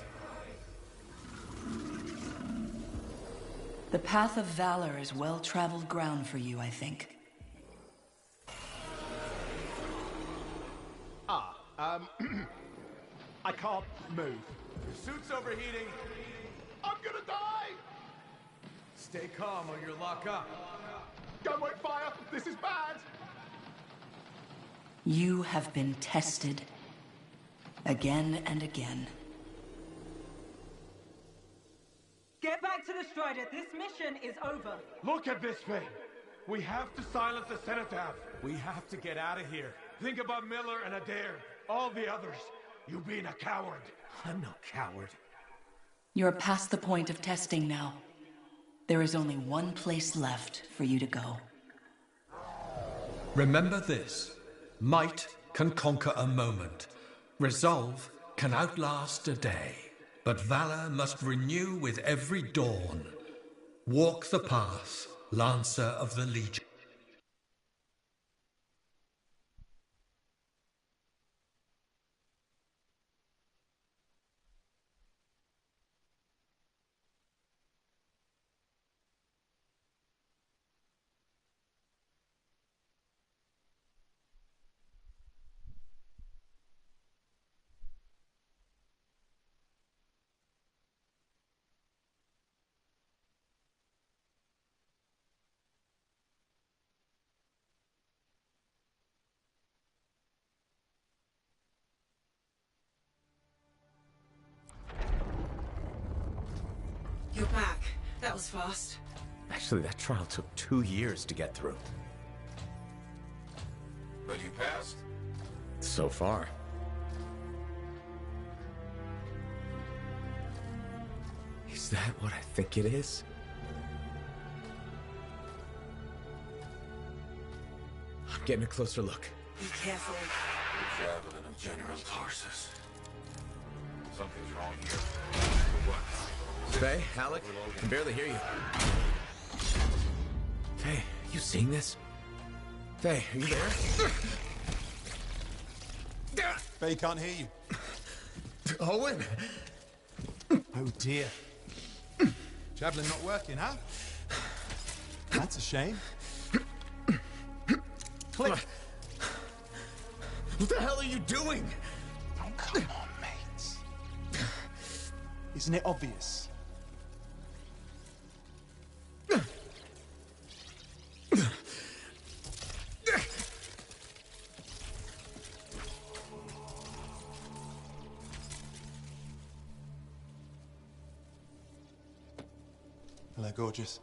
The path of valor is well-traveled ground for you, I think. I can't move. Your suit's overheating. I'm gonna die! Stay calm or you'll lock up. Don't wait fire! This is bad! You have been tested. Again and again. Get back to the Strider. This mission is over. Look at this thing! We have to silence the Cenotaph. We have to get out of here. Think about Miller and Adair. All the others. You being a coward. I'm no coward. You're past the point of testing now. There is only one place left for you to go. Remember this. Might can conquer a moment. Resolve can outlast a day. But valor must renew with every dawn. Walk the path, Lancer of the Legion. You're back. That was fast. Actually, that trial took 2 years to get through. But you passed? So far. Is that what I think it is? I'm getting a closer look. Be careful. The javelin of General Tarsus. Something's wrong here. What? Faye, Alec, I can barely hear you. Faye, you seeing this? Faye, are you there? Faye can't hear you. Owen! Oh dear. Javelin not working, huh? That's a shame. Click! What the hell are you doing? Oh, come on, mates. Isn't it obvious? Hello, gorgeous.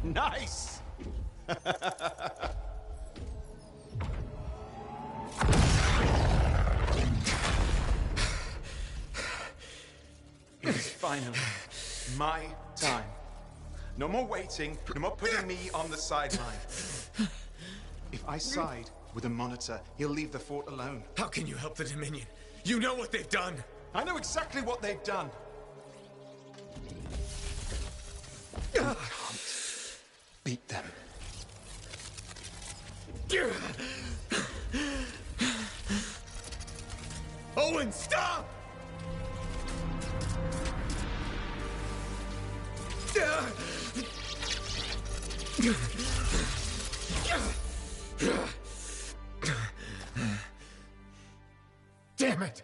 Nice! It's finally my time. No more waiting, no more putting me on the sideline. If I side with a monitor, he'll leave the fort alone. How can you help the Dominion? You know what they've done! I know exactly what they've done. You can't beat them. Owen, stop! Damn it!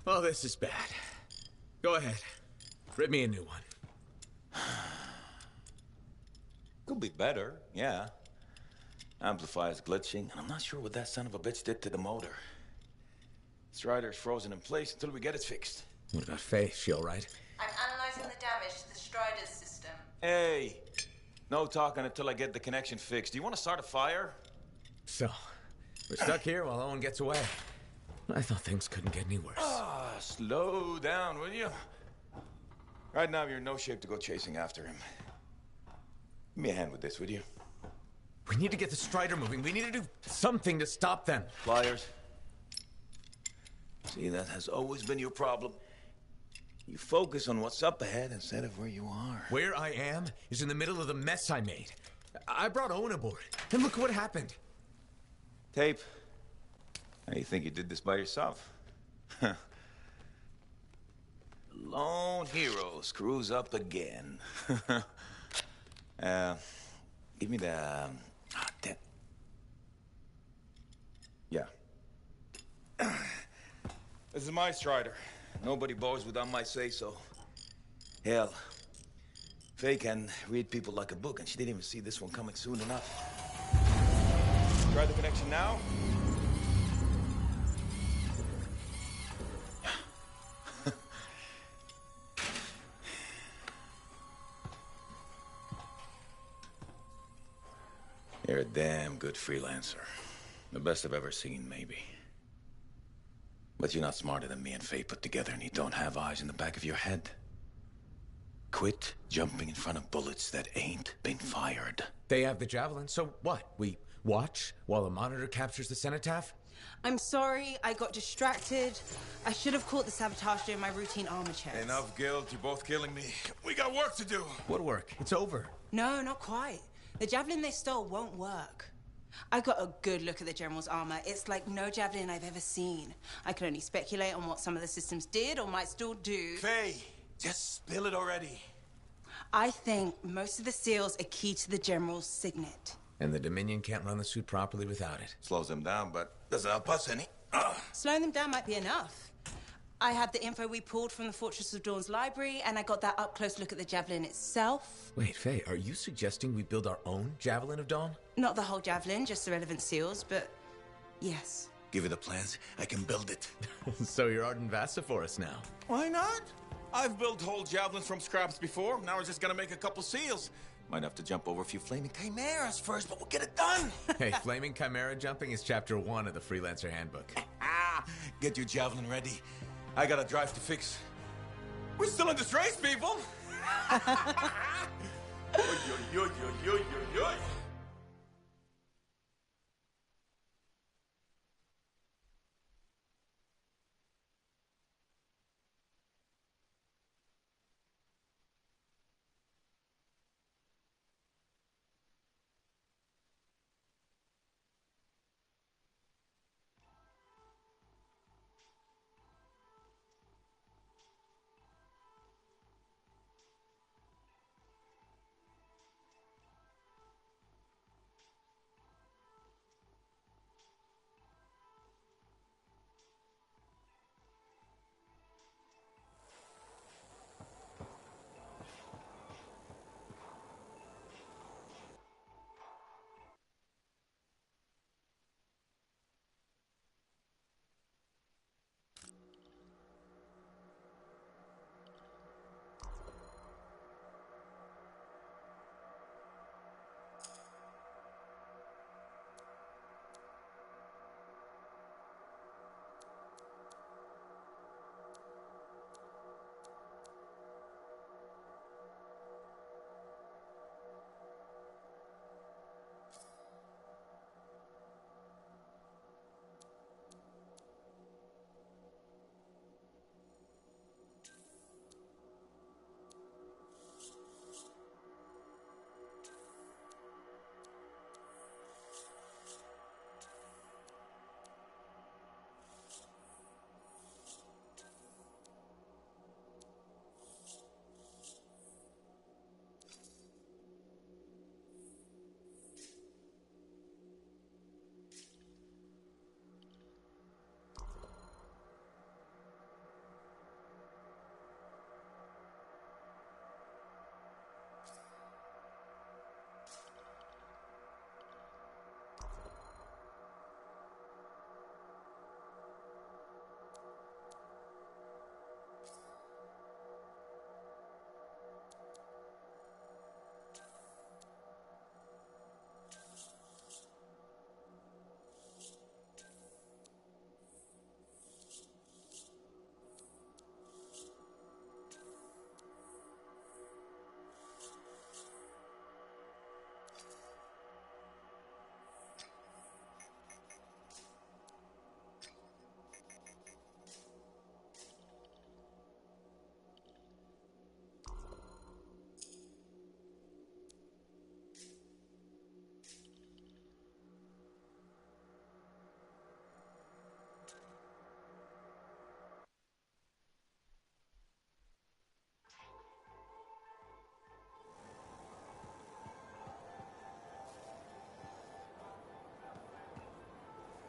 Oh, this is bad. Go ahead. Rip me a new one. Could be better, yeah. Amplifier's glitching, and I'm not sure what that son of a bitch did to the motor. Strider's frozen in place until we get it fixed. What about Faye? She all right? I'm analyzing the damage to the Strider's system. Hey, no talking until I get the connection fixed. Do you want to start a fire? So, we're stuck here while Owen gets away. I thought things couldn't get any worse. Ah, slow down, will you? Right now, you're in no shape to go chasing after him. Give me a hand with this, would you? We need to get the Strider moving. We need to do something to stop them. Flyers. See, that has always been your problem. You focus on what's up ahead instead of where you are. Where I am is in the middle of the mess I made. I brought Owen aboard, and look what happened. Tape. How do you think you did this by yourself? Lone hero screws up again. Give me the... Yeah. This is my Strider. Nobody boards without my say-so. Hell, Faye can read people like a book, and she didn't even see this one coming soon enough. Try the connection now. You're a damn good freelancer. The best I've ever seen, maybe. But you're not smarter than me and Faye put together, and you don't have eyes in the back of your head. Quit jumping in front of bullets that ain't been fired. They have the javelin, so what? We watch while a monitor captures the cenotaph? I'm sorry, I got distracted. I should have caught the sabotage during my routine armor checks. Enough guilt, you're both killing me. We got work to do. What work? It's over. No, not quite. The javelin they stole won't work. I got a good look at the General's armor. It's like no javelin I've ever seen. I can only speculate on what some of the systems did or might still do. Faye, just spill it already. I think most of the seals are key to the General's signet. And the Dominion can't run the suit properly without it. Slows them down, but doesn't help us any. Slowing them down might be enough. I had the info we pulled from the Fortress of Dawn's library, and I got that up-close look at the javelin itself. Wait, Faye, are you suggesting we build our own Javelin of Dawn? Not the whole javelin, just the relevant seals, but yes. Give me the plans, I can build it. So you're Arden Vassa for us now. Why not? I've built whole javelins from scraps before. Now we're just gonna make a couple seals. Might have to jump over a few flaming chimeras first, but we'll get it done. Hey, flaming chimera jumping is chapter 1 of the Freelancer Handbook. Get your javelin ready. I got a drive to fix. We're still in this race, people. Oy, oy, oy, oy, oy, oy, oy.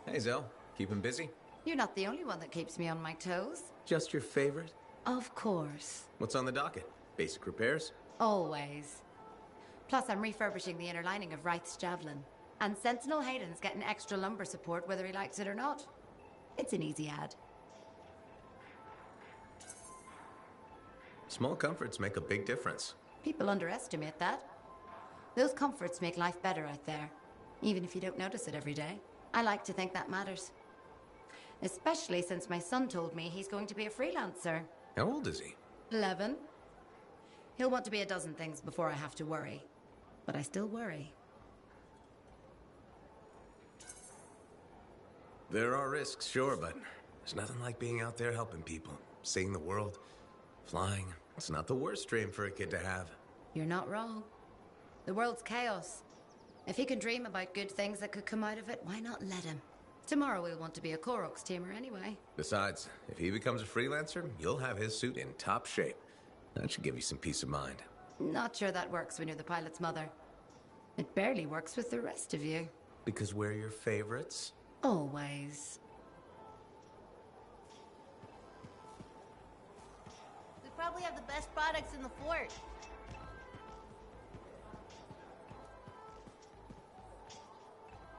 Hey, Zell. Keep him busy? You're not the only one that keeps me on my toes. Just your favorite? Of course. What's on the docket? Basic repairs? Always. Plus, I'm refurbishing the inner lining of Wraith's javelin. And Sentinel Hayden's getting extra lumbar support whether he likes it or not. It's an easy ad. Small comforts make a big difference. People underestimate that. Those comforts make life better out there, even if you don't notice it every day. I like to think that matters. Especially since my son told me he's going to be a freelancer. How old is he? 11. He'll want to be a dozen things before I have to worry. But I still worry. There are risks, sure, but there's nothing like being out there helping people, seeing the world, flying. It's not the worst dream for a kid to have. You're not wrong. The world's chaos. If he can dream about good things that could come out of it, why not let him? Tomorrow we'll want to be a Koroks teamer anyway. Besides, if he becomes a freelancer, you'll have his suit in top shape. That should give you some peace of mind. Not sure that works when you're the pilot's mother. It barely works with the rest of you. Because we're your favorites? Always. We probably have the best products in the fort.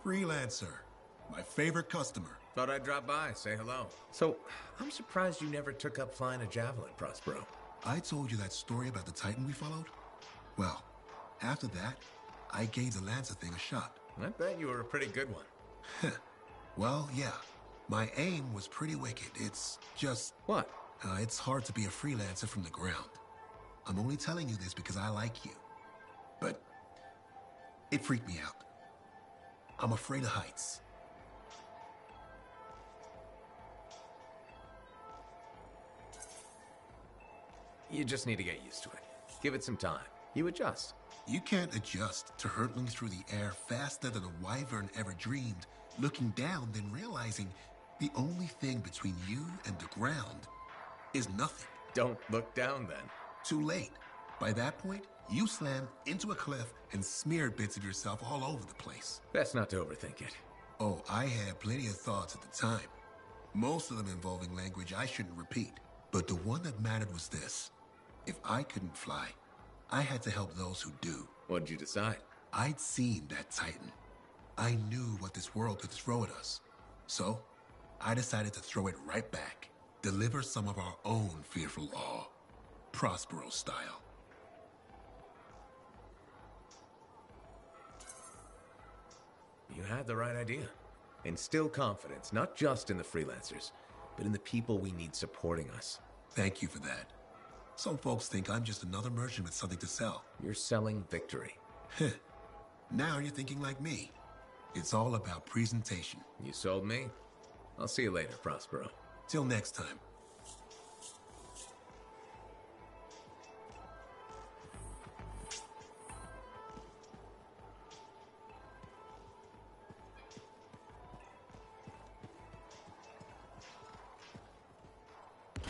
Freelancer. My favorite customer. Thought I'd drop by, say hello. So, I'm surprised you never took up flying a javelin, Prospero. I told you that story about the Titan we followed? Well, after that, I gave the Lancer thing a shot. I bet you were a pretty good one. Well, yeah. My aim was pretty wicked. It's just... What? It's hard to be a freelancer from the ground. I'm only telling you this because I like you. But it freaked me out. I'm afraid of heights. You just need to get used to it. Give it some time. You adjust. You can't adjust to hurtling through the air faster than a wyvern ever dreamed, looking down, then realizing the only thing between you and the ground is nothing. Don't look down, then. Too late. By that point, you slammed into a cliff and smeared bits of yourself all over the place. Best not to overthink it. Oh, I had plenty of thoughts at the time. Most of them involving language I shouldn't repeat. But the one that mattered was this. If I couldn't fly, I had to help those who do. What'd you decide? I'd seen that Titan. I knew what this world could throw at us. So, I decided to throw it right back. Deliver some of our own fearful awe. Prospero style. You had the right idea. Instill confidence, not just in the freelancers, but in the people we need supporting us. Thank you for that. Some folks think I'm just another merchant with something to sell. You're selling victory. Now you're thinking like me. It's all about presentation. You sold me. I'll see you later, Prospero. Till next time.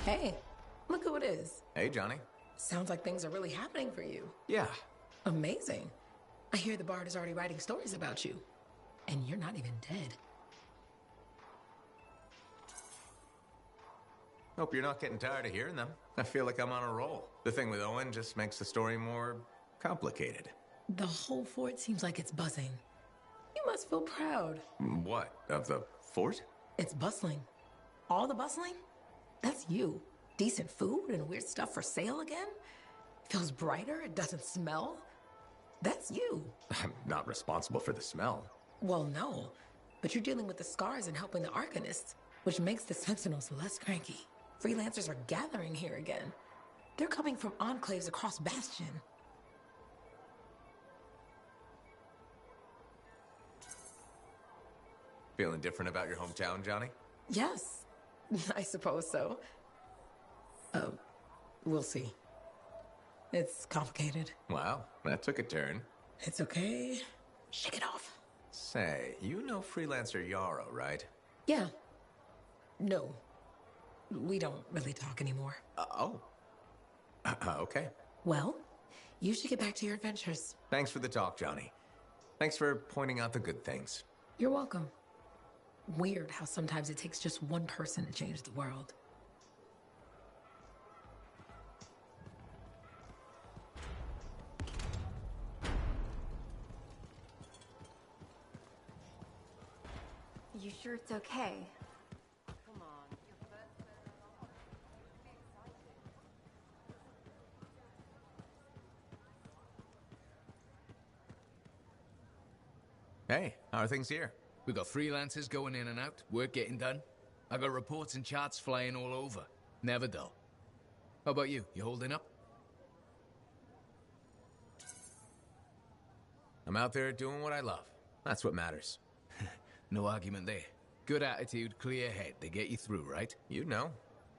Hey, look who it is. Hey, Johnny. Sounds like things are really happening for you. Yeah. Amazing. I hear the Bard is already writing stories about you. And you're not even dead. Hope you're not getting tired of hearing them. I feel like I'm on a roll. The thing with Owen just makes the story more complicated. The whole fort seems like it's buzzing. You must feel proud. What? Of the fort? It's bustling. All the bustling? That's you. Decent food and weird stuff for sale again? Feels brighter, it doesn't smell. That's you. I'm not responsible for the smell. Well, no. But you're dealing with the scars and helping the Arcanists, which makes the Sentinels less cranky. Freelancers are gathering here again. They're coming from enclaves across Bastion. Feeling different about your hometown, Johnny? Yes, I suppose so. We'll see. It's complicated. Wow, that took a turn. It's okay. Shake it off. Say, you know freelancer Yarrow, right? Yeah. No. We don't really talk anymore. Okay. Well, you should get back to your adventures. Thanks for the talk, Johnny. Thanks for pointing out the good things. You're welcome. Weird how sometimes it takes just one person to change the world. sure it's okay. Hey, how are things here? We got freelancers going in and out, work getting done. I got reports and charts flying all over. Never dull. How about you? You holding up? I'm out there doing what I love. That's what matters. No argument there. Good attitude, clear head. They get you through, right? You know.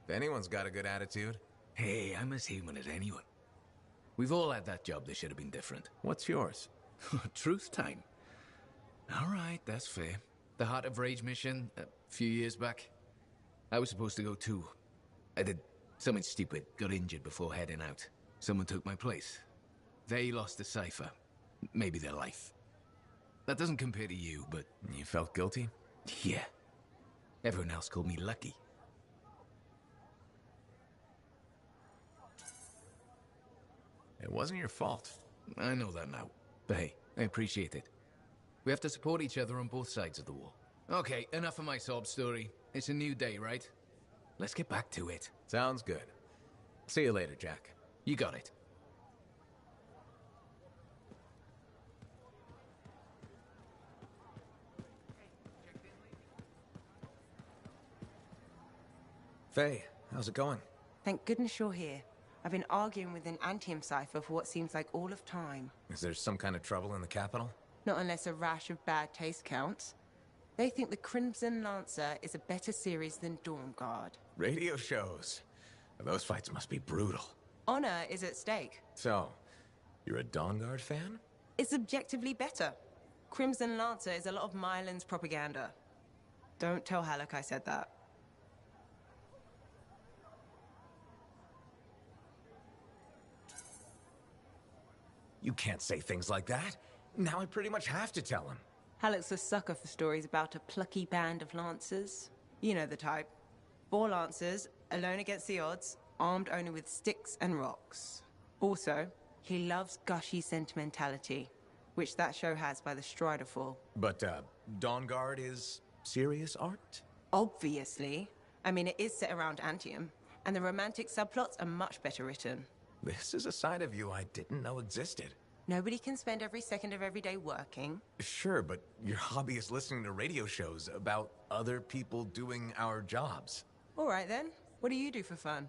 If anyone's got a good attitude. Hey, I'm as human as anyone. We've all had that job that should have been different. What's yours? Truth time. All right, that's fair. The Heart of Rage mission, a few years back. I was supposed to go too. I did something stupid, got injured before heading out. Someone took my place. They lost the cipher. Maybe their life. That doesn't compare to you, but... You felt guilty? Yeah. Everyone else called me lucky. It wasn't your fault. I know that now. But hey, I appreciate it. We have to support each other on both sides of the war. Okay, enough of my sob story. It's a new day, right? Let's get back to it. Sounds good. See you later, Jack. You got it. Faye, how's it going? Thank goodness you're here. I've been arguing with an Anthem cipher for what seems like all of time. Is there some kind of trouble in the capital? Not unless a rash of bad taste counts. They think the Crimson Lancer is a better series than Dawn Guard. Radio shows. Those fights must be brutal. Honor is at stake. So, you're a Dawn Guard fan? It's objectively better. Crimson Lancer is a lot of Mylan's propaganda. Don't tell Halleck I said that. You can't say things like that. Now I pretty much have to tell him. Halleck's a sucker for stories about a plucky band of lancers. You know the type. 4 lancers, alone against the odds, armed only with sticks and rocks. Also, he loves gushy sentimentality, which that show has by the Strider Fall. But, Dawn Guard is serious art? Obviously. I mean, it is set around Anthem, and the romantic subplots are much better written. This is a side of you I didn't know existed. Nobody can spend every second of every day working. Sure, but your hobby is listening to radio shows about other people doing our jobs. All right then. What do you do for fun?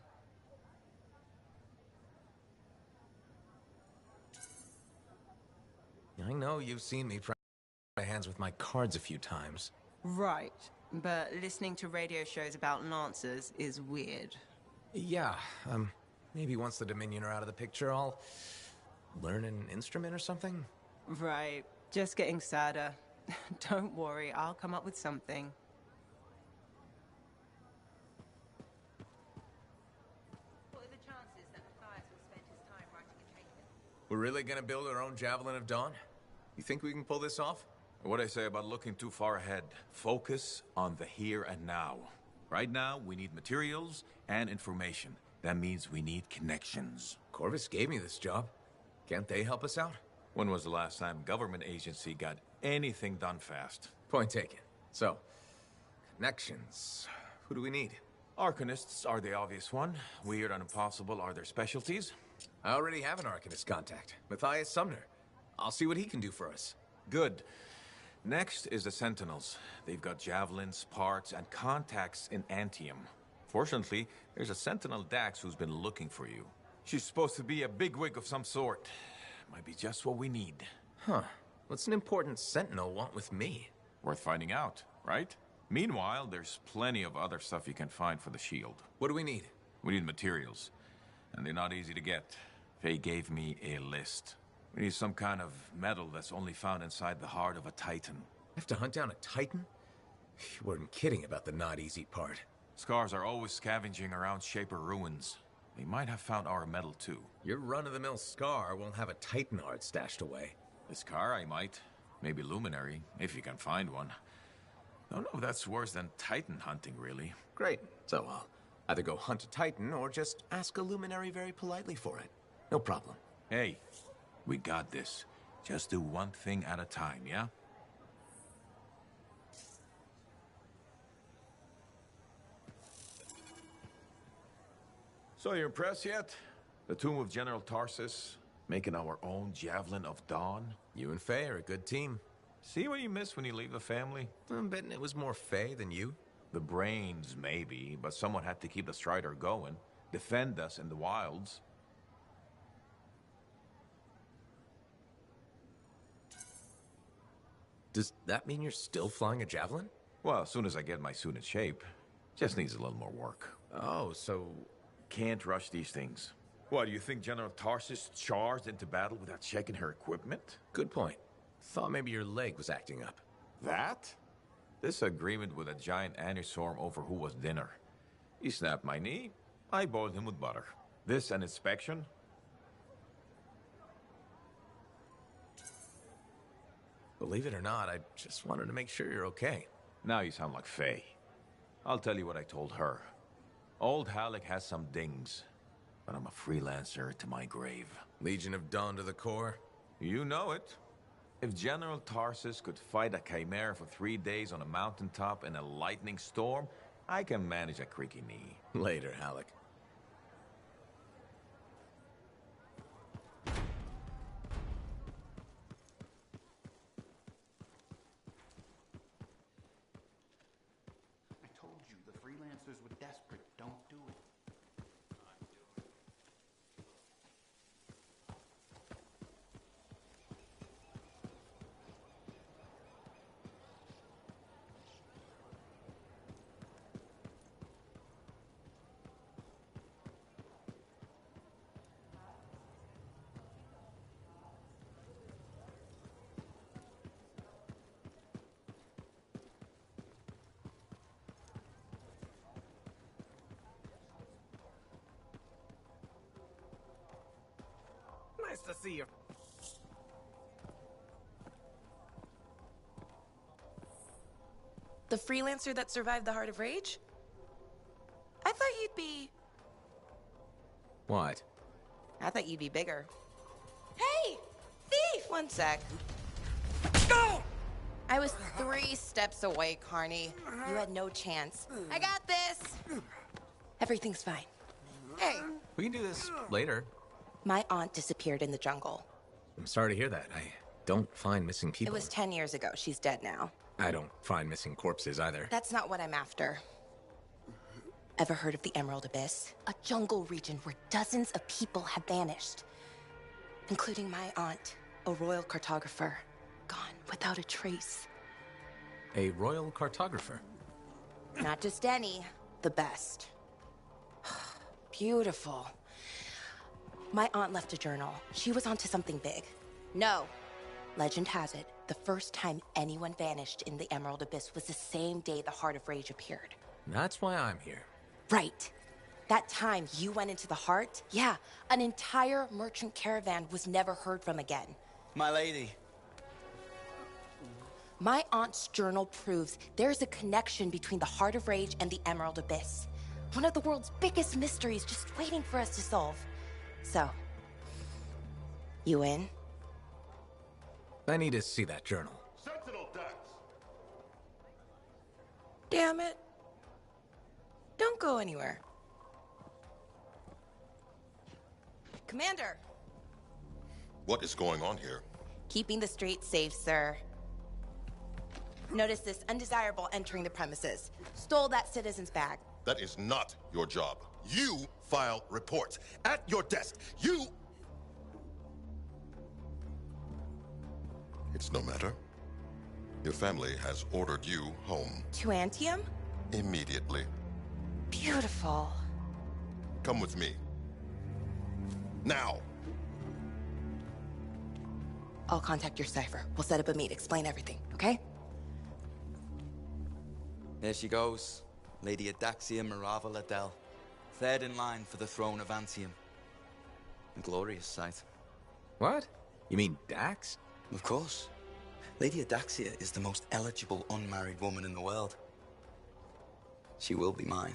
I know you've seen me try my hands with my cards a few times. Right, but listening to radio shows about lancers is weird. Yeah, maybe once the Dominion are out of the picture, I'll learn an instrument or something? Right, just getting sadder. Don't worry, I'll come up with something. What are the chances that Matthias will spend his time writing a treatment? We're really gonna build our own Javelin of Dawn? You think we can pull this off? What I say about looking too far ahead. Focus on the here and now. Right now, we need materials and information. That means we need connections. Corvus gave me this job. Can't they help us out? When was the last time government agency got anything done fast? Point taken. So, connections. Who do we need? Arcanists are the obvious one. Weird and impossible are their specialties. I already have an Arcanist contact. Matthias Sumner. I'll see what he can do for us. Good. Next is the Sentinels. They've got javelins, parts, and contacts in Anthem. Fortunately, there's a Sentinel Dax who's been looking for you. She's supposed to be a bigwig of some sort. Might be just what we need. Huh. What's an important Sentinel want with me? Worth finding out, right? Meanwhile, there's plenty of other stuff you can find for the shield. What do we need? We need materials. And they're not easy to get. Faye gave me a list. We need some kind of metal that's only found inside the heart of a Titan. Have to hunt down a Titan? You weren't kidding about the not easy part. Scars are always scavenging around Shaper ruins. They might have found our metal too. Your run-of-the-mill Scar won't have a Titan art stashed away. The Scar I might. Maybe Luminary, if you can find one. Don't know if that's worse than Titan hunting, really. Great. So I'll either go hunt a Titan or just ask a Luminary very politely for it. No problem. Hey, we got this. Just do one thing at a time, yeah? So you impressed yet? The tomb of General Tarsus, making our own Javelin of Dawn? You and Faye are a good team. See what you miss when you leave the family? I'm betting it was more Faye than you. The brains, maybe, but someone had to keep the Strider going, defend us in the wilds. Does that mean you're still flying a Javelin? Well, as soon as I get my suit in shape. Just needs a little more work. Oh, so... Can't rush these things. What, do you think General Tarsus charged into battle without checking her equipment? Good point. Thought maybe your leg was acting up. That? This agreement with a giant aneurysm over who was dinner. He snapped my knee, I boiled him with butter. This an inspection? Believe it or not, I just wanted to make sure you're okay. Now you sound like Faye. I'll tell you what I told her. Old Halleck has some dings, but I'm a freelancer to my grave. Legion of Dawn to the core? You know it. If General Tarsus could fight a chimera for 3 days on a mountaintop in a lightning storm, I can manage a creaky knee. Later, Halleck. I told you, the freelancers were desperate. Don't do it. Nice to see you. The freelancer that survived the Heart of Rage? I thought you'd be... What? I thought you'd be bigger. Hey! Thief! One sec. I was 3 steps away, Carney. You had no chance. I got this! Everything's fine. Hey! We can do this later. My aunt disappeared in the jungle. I'm sorry to hear that. I don't find missing It people. was 10 years ago. She's dead now. I don't find missing corpses either. That's not what I'm after. Ever heard of the Emerald Abyss? A jungle region where dozens of people have vanished. Including my aunt, a royal cartographer. Gone without a trace. A royal cartographer? Not just any, the best. Beautiful. My aunt left a journal. She was onto something big. No. Legend has it, the first time anyone vanished in the Emerald Abyss was the same day the Heart of Rage appeared. That's why I'm here. Right. That time you went into the Heart, yeah, an entire merchant caravan was never heard from again. My lady. My aunt's journal proves there's a connection between the Heart of Rage and the Emerald Abyss. One of the world's biggest mysteries just waiting for us to solve. So, you in? I need to see that journal. Sentinel decks. Damn it. Don't go anywhere. Commander! What is going on here? Keeping the streets safe, sir. Notice this undesirable entering the premises. Stole that citizen's bag. That is not your job. You file reports. At your desk, you... It's no matter. Your family has ordered you home. To Anthem? Immediately. Beautiful. Come with me. Now! I'll contact your cipher. We'll set up a meet, explain everything, okay? There she goes. Lady Adaxia Mirava Ladell. Third in line for the throne of Anthem. A glorious sight. What? You mean Dax? Of course. Lady Adaxia is the most eligible unmarried woman in the world. She will be mine.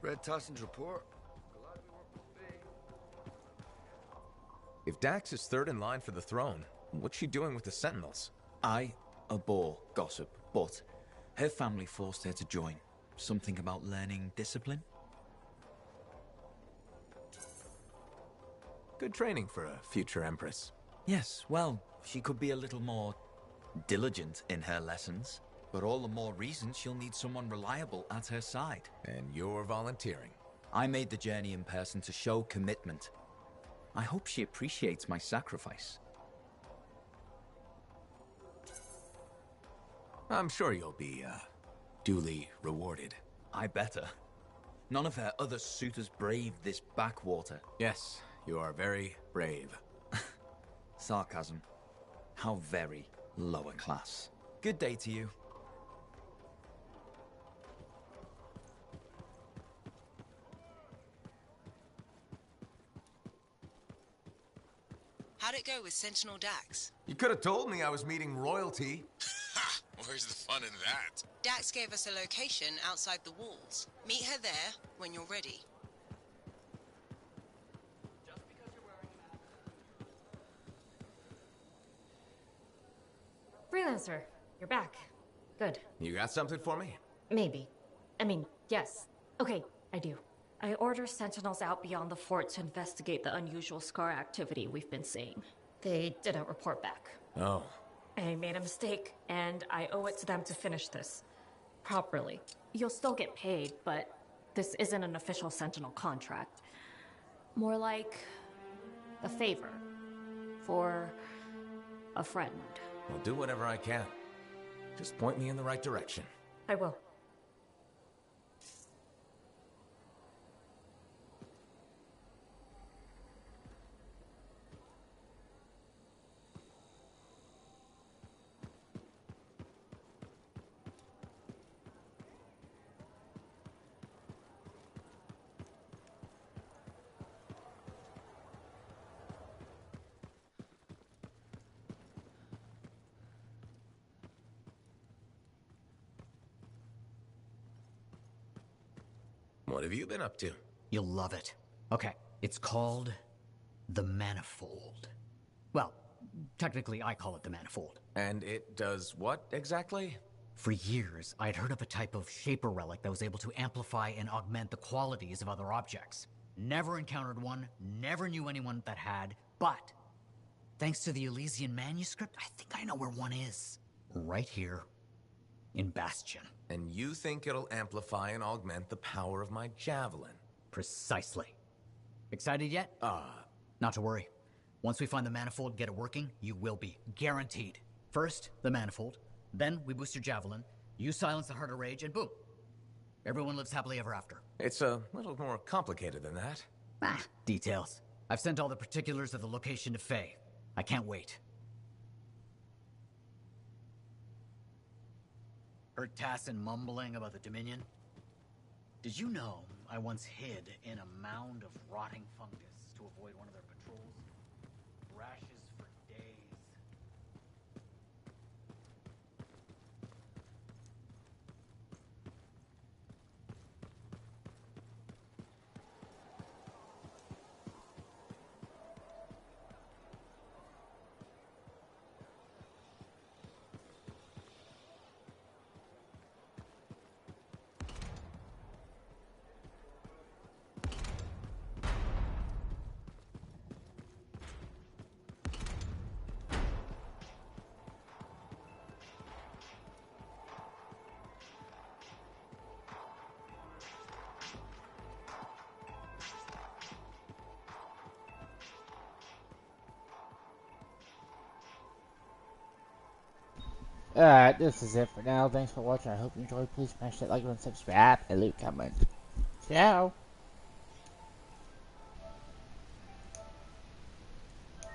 Read Towson's report. If Dax is third in line for the throne, what's she doing with the Sentinels? I abhor gossip, but her family forced her to join. Something about learning discipline? Good training for a future Empress. Yes, well, she could be a little more diligent in her lessons, but all the more reason she'll need someone reliable at her side. And you're volunteering. I made the journey in person to show commitment. I hope she appreciates my sacrifice. I'm sure you'll be, duly rewarded. I better. None of her other suitors braved this backwater. Yes, you are very brave. Sarcasm. How very lower class. Good day to you. How'd it go with Sentinel Dax? You could have told me I was meeting royalty. Ha! Where's the fun in that? Dax gave us a location outside the walls. Meet her there when you're ready. Freelancer, you're back. Good. You got something for me? Maybe. I mean, yes. Okay, I do. I order sentinels out beyond the fort to investigate the unusual scar activity we've been seeing. They didn't report back. Oh. I made a mistake, and I owe it to them to finish this properly. You'll still get paid, but this isn't an official sentinel contract. More like a favor for a friend. I'll do whatever I can. Just point me in the right direction. I will. What have you been up to? You'll love it. Okay, it's called the Manifold. Well, technically I call it the Manifold. And it does what exactly? For years, I'd heard of a type of Shaper relic that was able to amplify and augment the qualities of other objects. Never encountered one, never knew anyone that had, but thanks to the Elysian manuscript, I think I know where one is. Right here in Bastion. And you think it'll amplify and augment the power of my javelin? Precisely. Excited yet? Not to worry. Once we find the Manifold, get it working, you will be. Guaranteed. First, the Manifold. Then, we boost your javelin. You silence the Heart of Rage, and boom. Everyone lives happily ever after. It's a little more complicated than that. Details. I've sent all the particulars of the location to Faye. I can't wait. Heard Tassin mumbling about the Dominion? Did you know I once hid in a mound of rotting fungus to avoid one of their patrols? Rashes for days. Alright, this is it for now. Thanks for watching. I hope you enjoyed. Please smash that like button, subscribe, and leave a comment. Ciao!